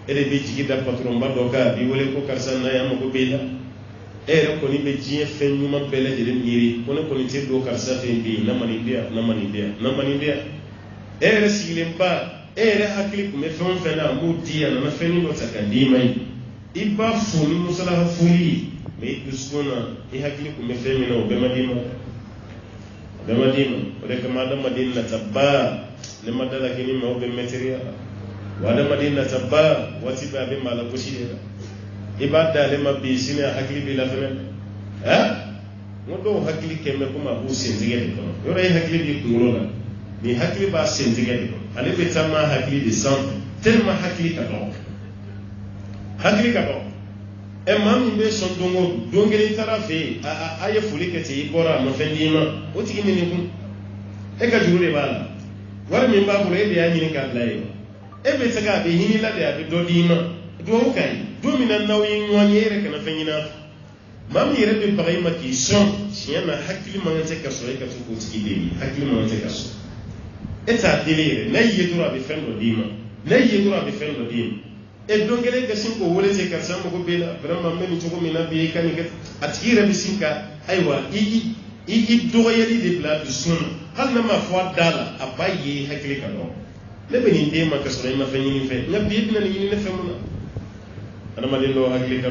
ede be jigi da patron ba do ka bi wole ko karsan na ya mo ko bela ko ni be jie fen nyuma bele de nyiri ko ne ko ni te do karsa fe bi na mani dia sigilen ba hakili kun bɛ fɛn o fɛn na a m'o di a nana fɛn dɔ ta ka d'i ma ye i b'a fo ni musalaha foli mɛ i dusukun na i hakili kun bɛ fɛn min na o bɛɛ ma d'i ma o de kama adamaden nata ba ne ma dala kini ma o bɛ mɛtiriya wa adamaden nata ba waati bɛɛ a bɛ maa lagosi de la i b'a da ale ma bi sini a hakili b'i la fɛnɛ n ko dɔw hakili kɛmɛ komi a b'u sentigɛ de kɔnɔ yɔrɔ ye hakili b'i kunkolo la ni hakili b'a sentigɛ de kɔnɔ ale bɛ taa maa hakili de sanfɛ tellement hakili ka dɔgɔ e mam be son dongo dongere tarafe aye fulikati bora ma fendima o tigi ni ku e ka jure bala war min ba bure be yanyi ka blaye e be taga be hini la de abi dodima do kai do minan nawi ngonyere kana fenyina mam yere be bagay ma ki son siyana hakli ma ngate ka so e ka ko tigi de hakli ma ngate ka so eta delire na yedura be fendo dima na yedura be fendo dima e dongere ga sin ko wole te ka sam ko bela vraiment men to ko mina be kan ni atira bi sinka aywa igi doyeli de bla du sunna hal na ma fo dala abaye hakli ka do le be ni de ma ka so ma fe ni fe na bi dina ni ne fe mo na ana ma de lo hakli ka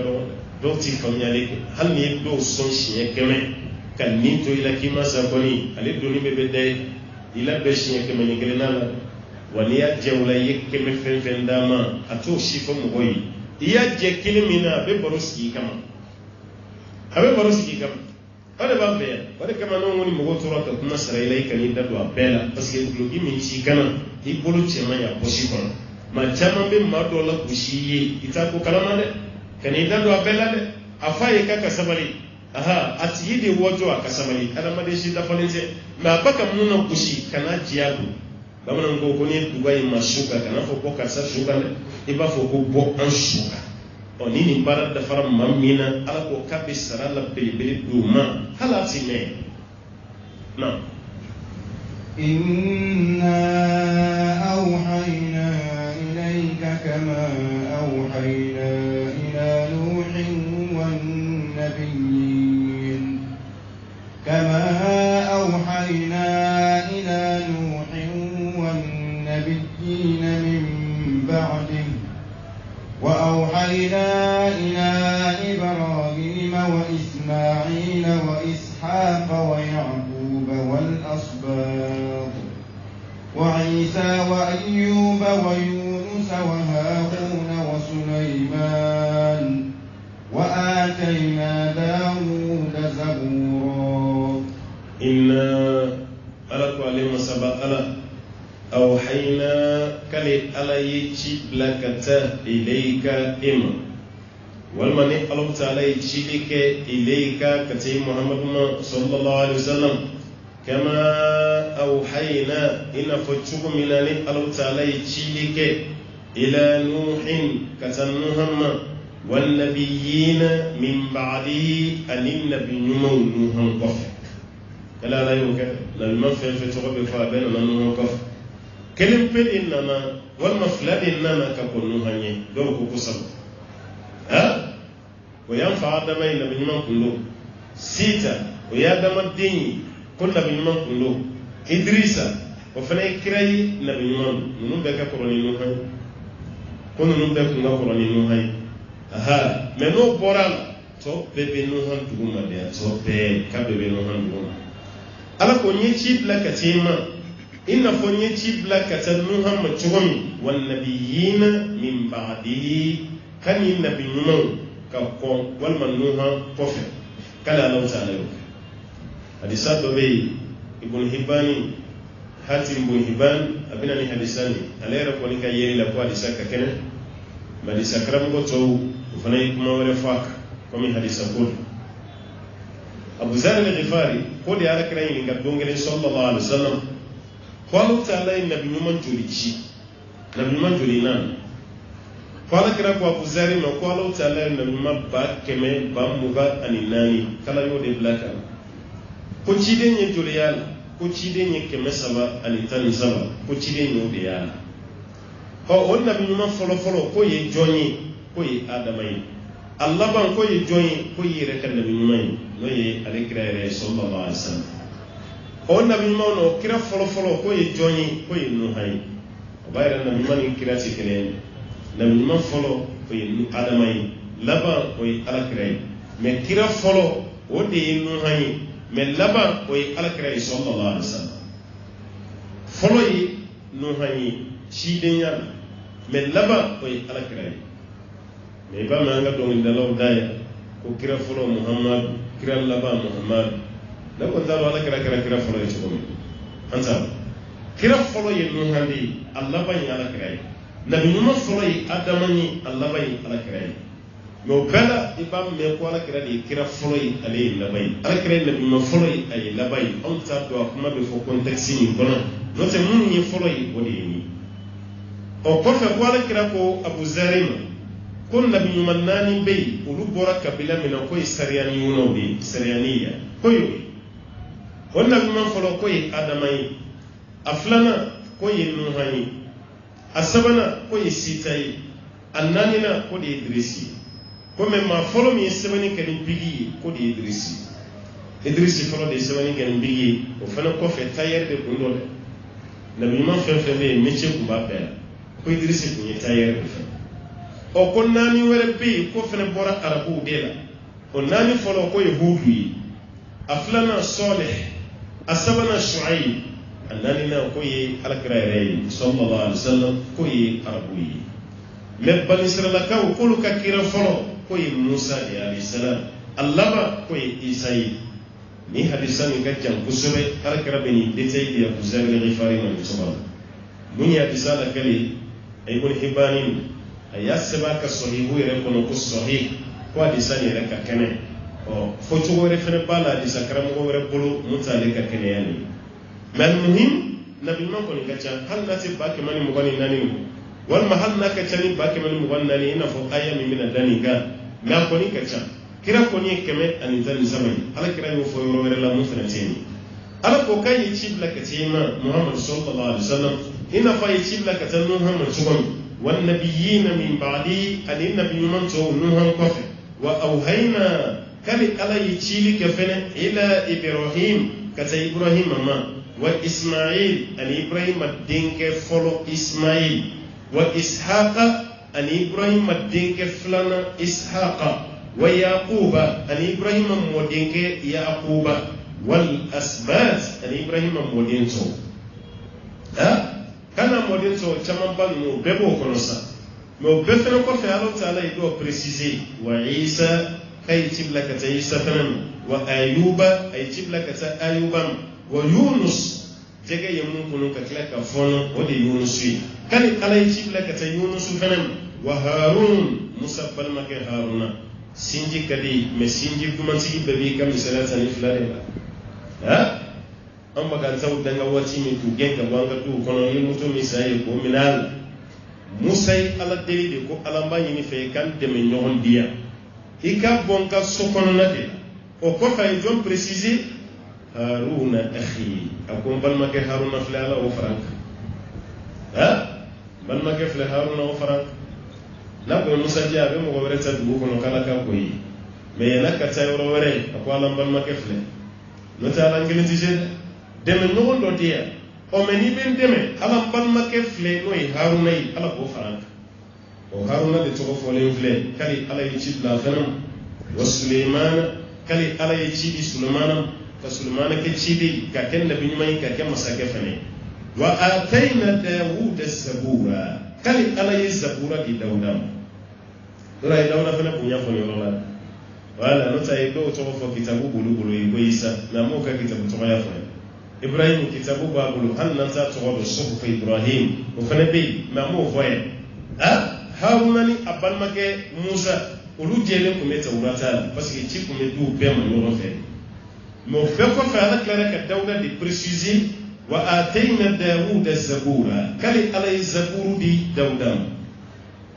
do ti fam nyale hal ni do son shi keme kan ni to ila kima sa boni ale do ni be de ila be shi keme ni gele na la wani ya jawla yekke me fen dama ato shifo mugoyi iya je kilimina be boroski kama abe boroski kama wala ba be wala kama no ngoni mugo torata kuma sarailai kani dadu apela parce que blogi min shi kana i bolu chema ya poshi kono ma chama be madola kushi ita ko kalama de kani dadu apela de afaye kaka sabali aha atiyide wojo akasabali adama de shi da falense ma baka munna kushi kana jiabu bamanan ko ko ni dugai masuka kana fo ko kasa suka ne iba fo ko bo an suka oni ni bara da fara mamina ala ko kabe sarala belibeli duma halati me na inna awhayna ilayka kama awhayna ila nuhin wan nabiyyin kama awhayna ila nuhin والنبيين من بعده وأوحينا إلى إبراهيم وإسماعيل وإسحاق ويعقوب والأسباط وعيسى وأيوب ويونس وهارون وسليمان وآتينا داود زبورا إنا ألقوا عليهم سبق أوحينا كلي على لك إليك إما والمني الله تعالى يشيلك إليك كتي محمد صلى الله عليه وسلم كما أوحينا إن فتشوك مناني الله تعالى يشيلك إلى نوح كتنهم والنبيين من بعده أن النبي نوح قف كلا لا يمكن لما في تغرب فابين نوح قف كلم بيل إنما والمفلد إنما كقولوا هني دو كوسب ها وينفع دم النبي من كله سيتا ويا دم الدين كل نبي من كله إدريسا وفنا كراي نبي من بك قرني نوحي كل من بك قرني نوحي ها منو بورال تو بيبي نوحي دوما ده تو بي كبيبي نوحي دوما ala ko nyi bla katima inna fo nyi bla katan muhammad chugami wan nabiyina min ba'dihi kan nabi numan ka ko wal man nuha kofe kala Allah ta'ala hadisa do be ibn hibani hatim ibn hiban abina ni hadisani alera ko ni ka yeri la ko hadisa ka kene bali sakram go to fana kuma wala fak ko mi hadisa ko Abu Zar al-Ghifari ko da ya kira yin ga dongere sallallahu alaihi wasallam ko Allah ta'ala in nabi man jurici nabi man jurina ko Allah kira ko Abu Zar ma ko Allah ta'ala in nabi ma ba keme ba mu ba aninani kala yo de blaka ko ci den ye juriyal ko ci den ye keme saba anitan saba ko ci den yo de ya ko on nabi man folo ko ye joni ko ye adamai Allah ban ko ye joni ko ye rekan nabi man no ye ale kira yɛrɛ sallallahu alaihi wasallam o nabi ɲuman no kira fɔlɔ ko ye jɔn ye ko ye nuha ye o b'a yɛrɛ nabi ɲuman ni kira tɛ kelen ye nabi ɲuman fɔlɔ o ye adama ye laban o ye alakira ye mɛ kira fɔlɔ o de ye nuha ye mɛ laban o ye alakira ye sallallahu alaihi wasallam fɔlɔ ye nuha ye cidenya mɛ laban o ye alakira ye mɛ i b'a mɛn an ka dɔnkilidalaw da yan ko kira fɔlɔ muhammadu kira laban muhammad la ko taro ala kira folo ye cogo min anta kira folo ye nuhandi allah ban ala kira ye nabi ɲuman folo ye adama ye allah ban ala kira ye mo bela ibam me ko ala kira di kira foloi ale labai ala kira nabi ma foloi ay labai on ta do kuma be fo contexte ni kono no te mun ni foloi wodi ni o ko fe ko ala kira ko Abu Zarima ko nabi manani be ulu bora kabila mina ko isariani yuno be isarianiya ko yo on nabi man folo ko adamai aflana ko nuhani asabana ko sitai annanina ko Idrisi comme ma folo mi semani kani bigi ko di Idrisi folo de semani kani bigi o fana ko fe tayer de kundo de nabi man fe be métier ku ba be ko Idrisi ku ni tayer de fe o ko nani were be ko fana bora arabu de la o nani folo ko yahudi aflana salih asabana shuaib annani na ko yi alakira ray sallallahu alaihi wasallam ko yi arabu yi me bani israila ka ko ka kira folo koy Musa alayhi salam allama koy Isa ni hadisan ga jam kusube har karabeni detay dia kuzar ni rifari man subhan mun ya bisala kali ay bul hibanin ay asba ka sahihu yere kono ko sahih ko hadisan yere ka kene o foto gore fene bala di sakram go gore bulu mutale ka kene yani man muhim nabi man ko ni kacha hal nati ba ke mani mugani nani wal mahal naka tani ba ke mani mugani nani ina fo ayami min adani ga ma ko ni kacha kira ko ni keme ani tan zamani ala kira yo fo yoro wala la mutratini ala ko kay cibla ka tima Muhammad sallallahu alaihi wasallam ina fa cibla ka tan Muhammad sugam wan nabiyyin min ba'di ani nabiyyu man to nuhan kofe wa awhayna kali ala yicili ka fene ila Ibrahim kata Ibrahim ma wa Ismail ani Ibrahim dinke folo Ismail wa Ishaqa أن إبراهيم مدينك فلان إسحاق ويعقوب أن إبراهيم مدينك يعقوب والأسباط أن إبراهيم مدينته كان مدينته كمان بنو بيبو كنوسا مو بفنا كفي الله تعالى يدو بريسيزي وعيسى كي يجيب لك عيسى فنم وأيوب يجيب لك أيوب ويونس جاء يمون كنو كتلك فون ودي يونسي كان على يجيب لك يونس فنم وهارون مسبل مك هارون سنجي كدي مسنجي كمان سيجي ببي كم سنة نفلاري أما كان سو دعنا واتي من توجين كوانغ تو كنا يموتو مساي كومينال مساي على دليل كو على ما ينفع كان دمنيون ديا إيكا بونكا سكون نادي أو كفاية جون بريسيزي هارون أخي أكون بالمك هارون فلالا وفرانك بالمك فلا هارون وفرانك لا كون مسجى أبي مغامرة تدبو كنا كلا كوي مينا كتاي وروري أقوال بالمك فلا نتعلم كل تيجي دم نقول لوديا أو مني بين دم على بالمك فلا نوي هارون أي على وفرانك وهارون ده توقف ولا فلا كلي على يجيب لا فنم وسليمان كلي على يجيب سليمان فسليمان كتشيدي كأن نبي نماي كأن مساكفني وآتينا داوود الزبور كلي على الزبور دي داوود لا داوود فنا بنيا فني ولا ولا نتايدو توقف كتابه بلو بلو يبويسا ناموكا كتابه توقف فني إبراهيم كتابه بابلو هل ننسى توقف صحف إبراهيم وفنا بي مامو فوين هاروناني أبالمك موسى ولو جيلم كمية توراتال parce que ci كمية دو بيما يورو في مو فكو فعلا كلارك الدولة دي بريسيزي وآتينا داوود الزبور كالي على الزبور دي داودام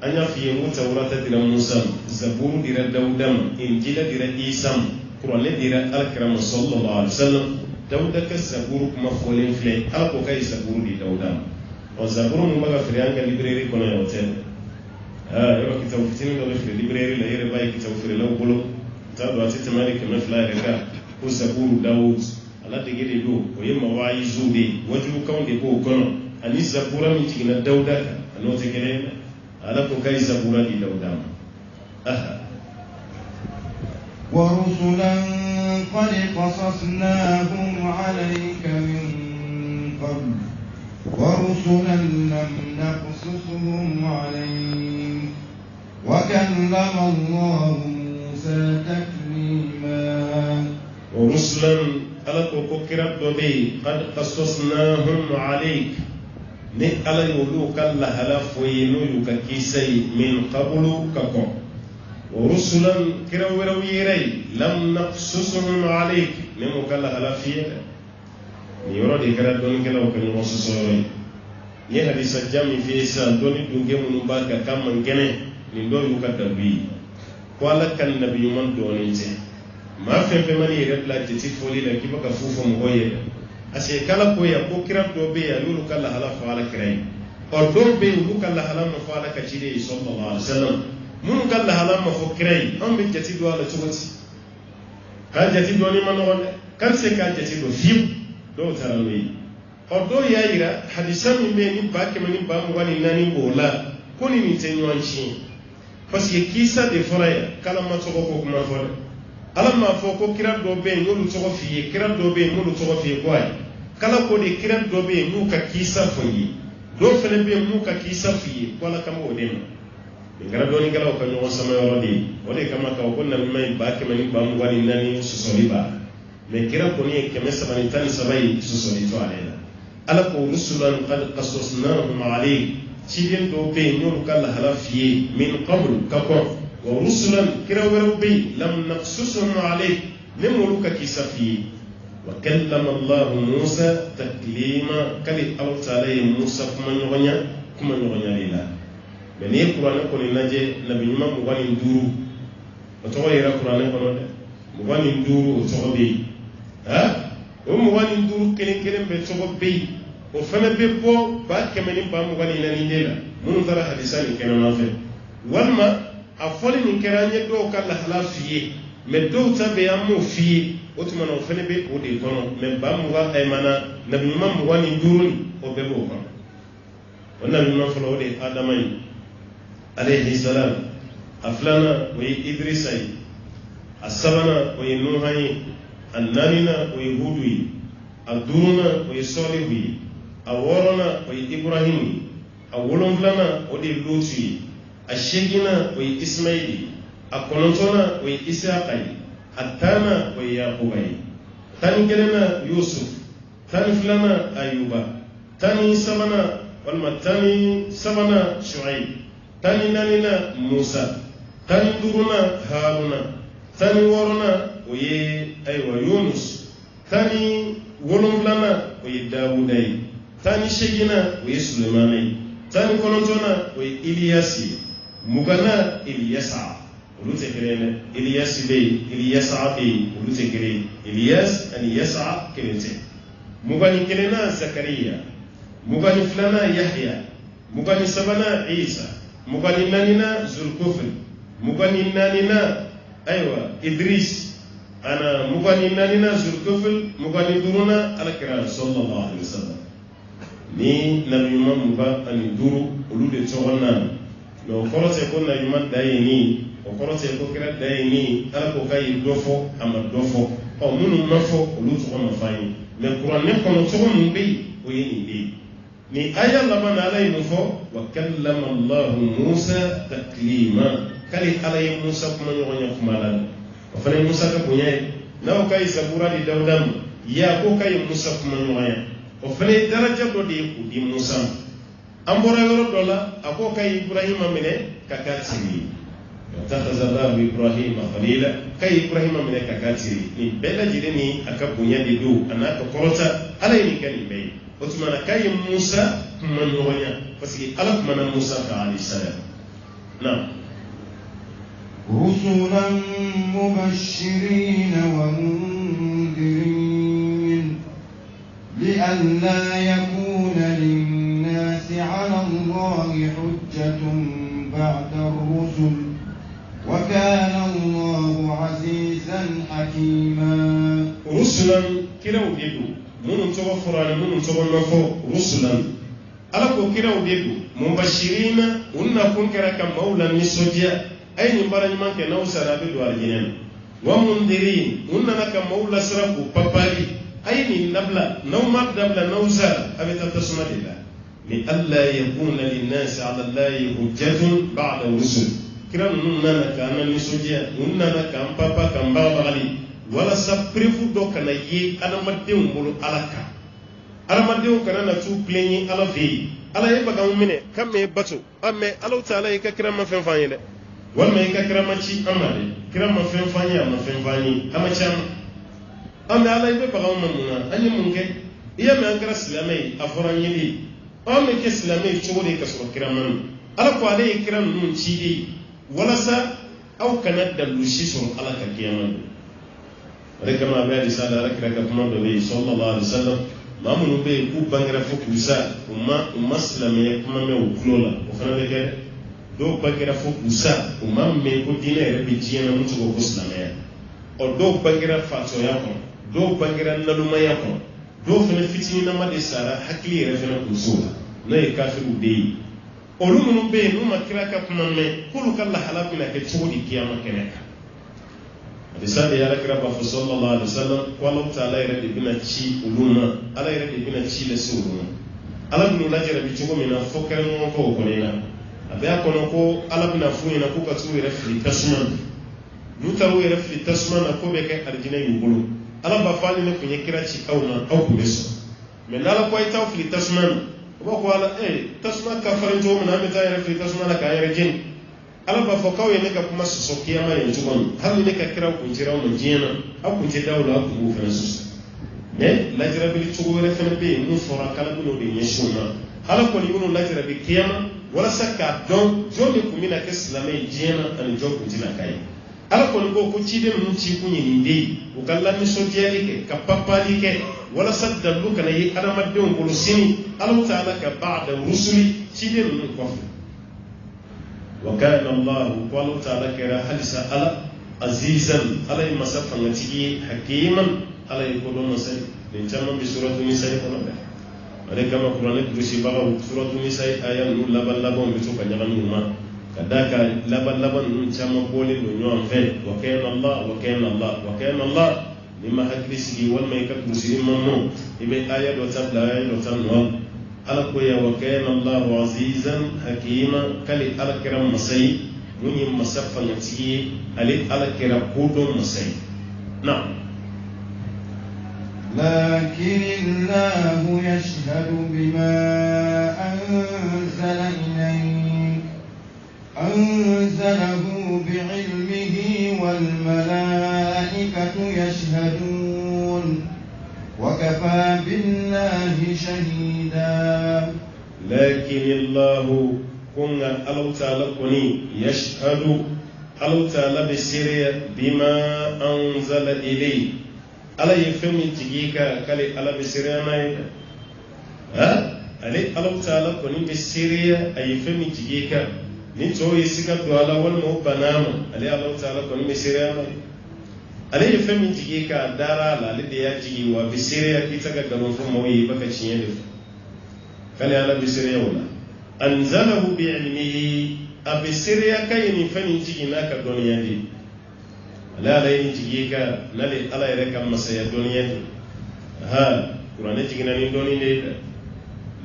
أنا في يوم تورات دي موسى زبور دي داودام إنجيل دي إيسام قرآن دي الكرام صلى الله عليه وسلم داود كالزبور كما فولين فلين على كوكاي زبور دي داودام والزبور مبغى فريان كالليبريري كنا يوتين يروح كتاب فتين لو في الليبراري لا يرى باي كتاب في لو بلو تابع تتمالي كما فلا ركا هو زبور داود على تجري له ويما واي زودي وجهه كون دي كو كنو اني زبورا من تينا داودا انو تكلم على كوكاي زبورا دي داودا ورسلا قد قصصناهم عليك من قبل ورسلا لم نقصصهم عليك وكلم الله موسى تكليما ورسلا على كوكرب بي قد قصصناهم عليك ني على يولوك الله لا فوينو يككيسي من قبل ككو ورسلا كرو يري لم نقصصهم عليك نمو كلا هلا فيه نيورو دي كرا دون كلا وكن وصصوري ni hadisa jami fi sa doni dunge mun baka kam man gene ni do yu kadda bi ko ala kan nabi man doni je ma fe mani rebla ti foli la ki baka fufo mo hoye ase kala ko ya ko kiram do be ya lulu kala hala faala kirai o do be lulu kala hala mo faala ka jide sallallahu alaihi wasallam mun kala hala mo fo kirai am be jati do ala tugoti ka jati do ni man wonde kan se ka jati do fiu do tarawih o do yaira hadisa mi me ni ba ke mani ba mo wani nani bola ko ni tenyo anchi parce que kisa de foraya kala ma to ko kuma fo ala ma fo ko kira do be ngolu to ko fi kira do be ngolu to ko fi ko ay kala ko de kira do be mu ka kisa fo yi do fele be mu ka kisa fi ko la kam o dem be ngara do ni kala ko no sama yoro di o de kama ka ko na mai ba ke mani ba mo wani nani so so liba me kira ko ni ke mesa bani tan sabai so so li to alela ala ko rusulan qad qasasnahum alayk chidin do be nyolu kala hala fi min qabl kako wa rusulan kirawru bi lam naqsusuhum alayk limuluka kisafi wa kallama Allah Musa taklima kali Allah ta'ala Musa kuma nyonya lila beni Qur'an ko ni naje nabi nyuma mu wani nduru o to yira Qur'an ko no de mu wani nduru o to be ha o mu wani nduru kelen be to be o fana be bo ba kemeni ba mu wani nani dela mun tara hadisani kenan na fe walma a foli min kɛra nye dɔw ka lahala f'i ye mais dɔw ta bɛ an m'o f'i ye o tuma na o fana bɛ o de kɔnɔ mais ba mugan mana nabi ɲuman mugan ni duuru ni o bɛɛ b'o kɔnɔ o nabi ɲuman fɔlɔ o de ye adama ye alayhi salam a filanan o ye idirisa ye a sabanan o ye nuha ye a naaninan o ye hudu ye a duurunan o ye sɔlihu ye a wɔɔrɔnan o ye ibrahimu ye a wolonfilanan o de ye lutu ye الشيخنا وي إسماعيل أكونتنا وي إسحاقي التانا وي يعقوبي تاني كلنا يوسف تاني فلنا أيوب تاني سبنا والما تاني سبنا شعيب تاني نانينا موسى تاني دورنا هارون تاني ورنا وي أيوة يونس تاني ولملنا وي داوودي تاني شيخنا وي سليماني تاني كونتنا وي إلياسي mugana Ilyasa olu tɛ kelen dɛ Ilyas bɛ yen Ilyasa bɛ yen olu tɛ kelen Ilyas ani Yasa kelen tɛ mugani kelenna Zakariya mugani filanan Yahya mugani sabanan Isa mugani naaninan Zulkifl mugani naaninan ayiwa Idris ana mugani naaninan Zulkifl mugani duurunan Alakira sallallahu alaihi wasallam ni nabi ɲuman mugan ani duuru olu de tɔgɔ na no korote ko na yuma dayini o korote ko kira dayini ala ko kay dofo ama dofo o munu mafo olu to ma fayi me qur'an ne kono to mun bi o yini bi ni aya lama na alay mufo wa kallama Allah Musa taklima kali alay Musa kuma nyonya kuma lan o fane Musa ka kunya na o kay zabura di dawdam ya ko kay Musa kuma nyonya o fane daraja do di Musa ambora yoro dola ako kay Ibrahim amene kakatiri takhazallahu Ibrahim khalila kay Ibrahim amene kakatiri ni bela jireni akabunya didu anaka korota ala ni kani bay otuma kay Musa manonya parce que ala mana Musa alayhi salam na rusulan mubashirin wa mundirin li'alla yakuna على الله حجة بعد الرسل وكان الله عزيزا حكيما رسلا كلاو ديدو من توفران من توفر رسلا ألكو كلاو ديدو مبشرين ونكون كرك مولا نسوجيا أي نبارن ما كنوسر أبدو الجنان ومنذرين ونك مولا سرقو بابالي أي نبلا نومات نبلا نوزر أبدا تسمى لله لئلا يكون للناس على الله حجة بعد الرسل كرام نانا كان نسوجيا نانا كان بابا كان بابا علي ولا سبريفو دو كان يي انا مديو مولو الاكا انا مديو كان نا تو بليني على في على يبقى مني كم باتو اما الله تعالى كرام فين فاني walma ka kirama ci amade kirama fen fani ama fen fani ama cham ame ala ibe baga mamuna anyi munke iya me ankara islamai aforan yidi o me ke islamai chori ka so kiraman ala ko ale kiram nun ci di wala sa au kana da lushi so ala ka kiyaman rekama be risala rakra ka kuma do be sallallahu alaihi wasallam mamunu be ku bangra fo kusa umma islamai kuma me ukulola o fana be ke do bagira fo kusa umma me ko dine rebe jiyana mutu ko islamai o do bagira fato ya ko do bagira naluma ya ko do fana fitini na made sara hakli re fana kusula na e kafiru de olu munu be no makira ka kuma me kulu kala halaku na ke chodi kiyama keneka risale ya rakra ba sallallahu alaihi wasallam ko Allah ta'ala ya rabbi bina ci uluma ala ya rabbi bina ci la suruna ala bin lajara bi chugo mina fokere mo ko konena abe akono ko ala bina fuyi na ko ka tu refli tasman nutaru refli tasman ko be ke arjina yubulu ala ba fali ne kunye kira ci kauna au kubeso me nala ko ita fli tasman ko ko ala tasman ka farin to mun ameta refli tasman ka yare jin ala ba fo kawye ne ka kuma so kiyama yanzu gon har ne ka kira ku jira mu jina aku je dawla ku bu fransus ne lajra bil chugo refene be mu fora kala buno be yeshuma ala ko ni buno lajra bi kiyama wala sakka don joni ku mina ke islamai jina an jo ku jina kai ala ko ngo ko ci dem mun ci ku ni ndey o kala mi so jeli ke ka papali ke wala saddalu kana yi adama de on ko sini ala ta'ala ka ba'da rusuli ci dem mun ko wa kana allah wa ta'ala kara halisa ala azizan ala masafa ngati hakiman ala ko do masal den tamma bi suratul nisa ko no bare kama qur'an ko si baba suratul nisa ayan nu labal labon bi to ka nyaman ma kadaka laban nun chama bole no nyom fe wa kana allah mimma hadisi wal may ka muslim mamno ibe aya do tabla aya do tanwa ala ko ya wa kana allah azizan hakima kali ala kiram masai munyi masaffa yati ali ala kiram kodo masai na لكن الله يشهد بما أنزله بعلمه والملائكة يشهدون وكفى بالله شهيدا لكن الله كنا الله تعالى كني يشهد الله تعالى بسيريا بما أنزل إليه ala ye fɛn min tigi ka k'ale ala bɛ seereya n'a ye ale ala ta'ala kɔni bɛ seereya a ye fɛn min tigi ka ni tɔw ye siga don a la walima o banna ma ale ala ta'ala kɔni bɛ seereya n'a ye ale ye fɛn min tigi ka a dara a la ale de y'a jigi wa a bɛ seereya k'i tɛ ka nkalon fɔ maaw ye i bɛ ka tiɲɛ de fɔ k'ale ala bɛ seereya o la anzalahu bi ilmihi a bɛ seereya k'a ye nin fɛn nin jigi n'a ka dɔnniya de ye ala yin jigi ka nale ala yɛrɛ ka masaya dɔnniya de kuranɛ jigina ni dɔnni de ye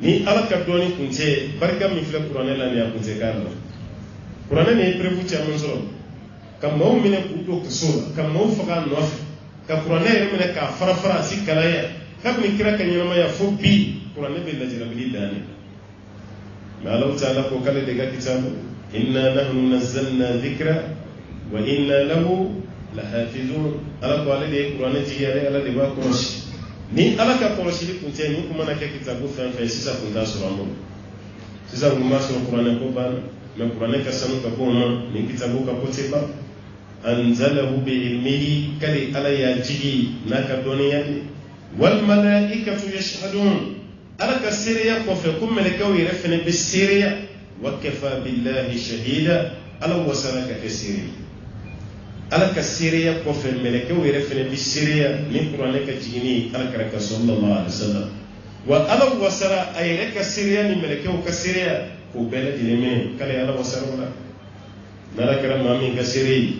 ni ala ka dɔnni kun tɛ barika min filɛ kuranɛ la ni a kun tɛ k'a la kuranɛ ni ye perewu caman sɔrɔ ka maaw minɛ k'u don kaso la ka maaw faga a nɔfɛ ka kuranɛ yɛrɛ minɛ k'a fara fara a si kalaya kabini kira ka ɲɛnamaya fo bi kuranɛ bɛ lajirabili dan ne mais ala ta'ala ko k'ale de ka kitabu inna nahnu nazzalna dhikra wa inna lahu lahafizun ala ko ale de kuranɛ jigi ale ala de b'a kɔlɔsi ni ala ka kɔlɔsili kun tɛ ni kuma na kɛ kitabu fɛn fɛn sisan kun t'a sɔrɔ an bolo sisan kun b'a sɔrɔ kuranɛ ko banna mais kuranɛ ka sanu ka bɔ o ma ni kitabu ka ko tɛ ban anzalahu bi ilmihi kali ala y'a jigi n'a ka dɔnniya de wal malaikatu yashhadun ala ka seereya kɔfɛ ko mɛlɛkɛw yɛrɛ fɛnɛ bɛ seereya wa kafa billahi shahida ala wasala ka kɛ seereya ala ka seereya kɔfɛ mɛlɛkɛw yɛrɛ fɛnɛ bɛ seereya ni kuranɛ ka jigini ala kɛra ka sallallahu alaihi wasallam wa ala wasara a yɛrɛ ka seereya ni mɛlɛkɛw ka seereya k'o bɛɛ lajɛlen minɛ k'ale ala wasara o la n'ala kɛra maa min ka seere ye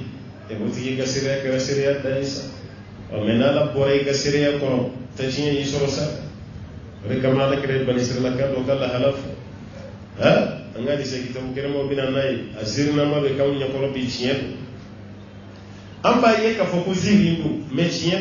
o tigi ka seereya kɛra seereya dan ye sa mais n'ala bɔra i ka seereya kɔrɔ tajiɲɛ y'i sɔrɔ sa o de kama ala kɛra bani israilaka dɔ ka lahala fɔ an ka disa kitabu kɛnɛmaw bɛ na n'a ye a zirinama bɛ k'anw ɲɛkɔrɔ bi tiɲɛ don an b'a ye k'a fɔ ko ziiri don mais tiɲɛ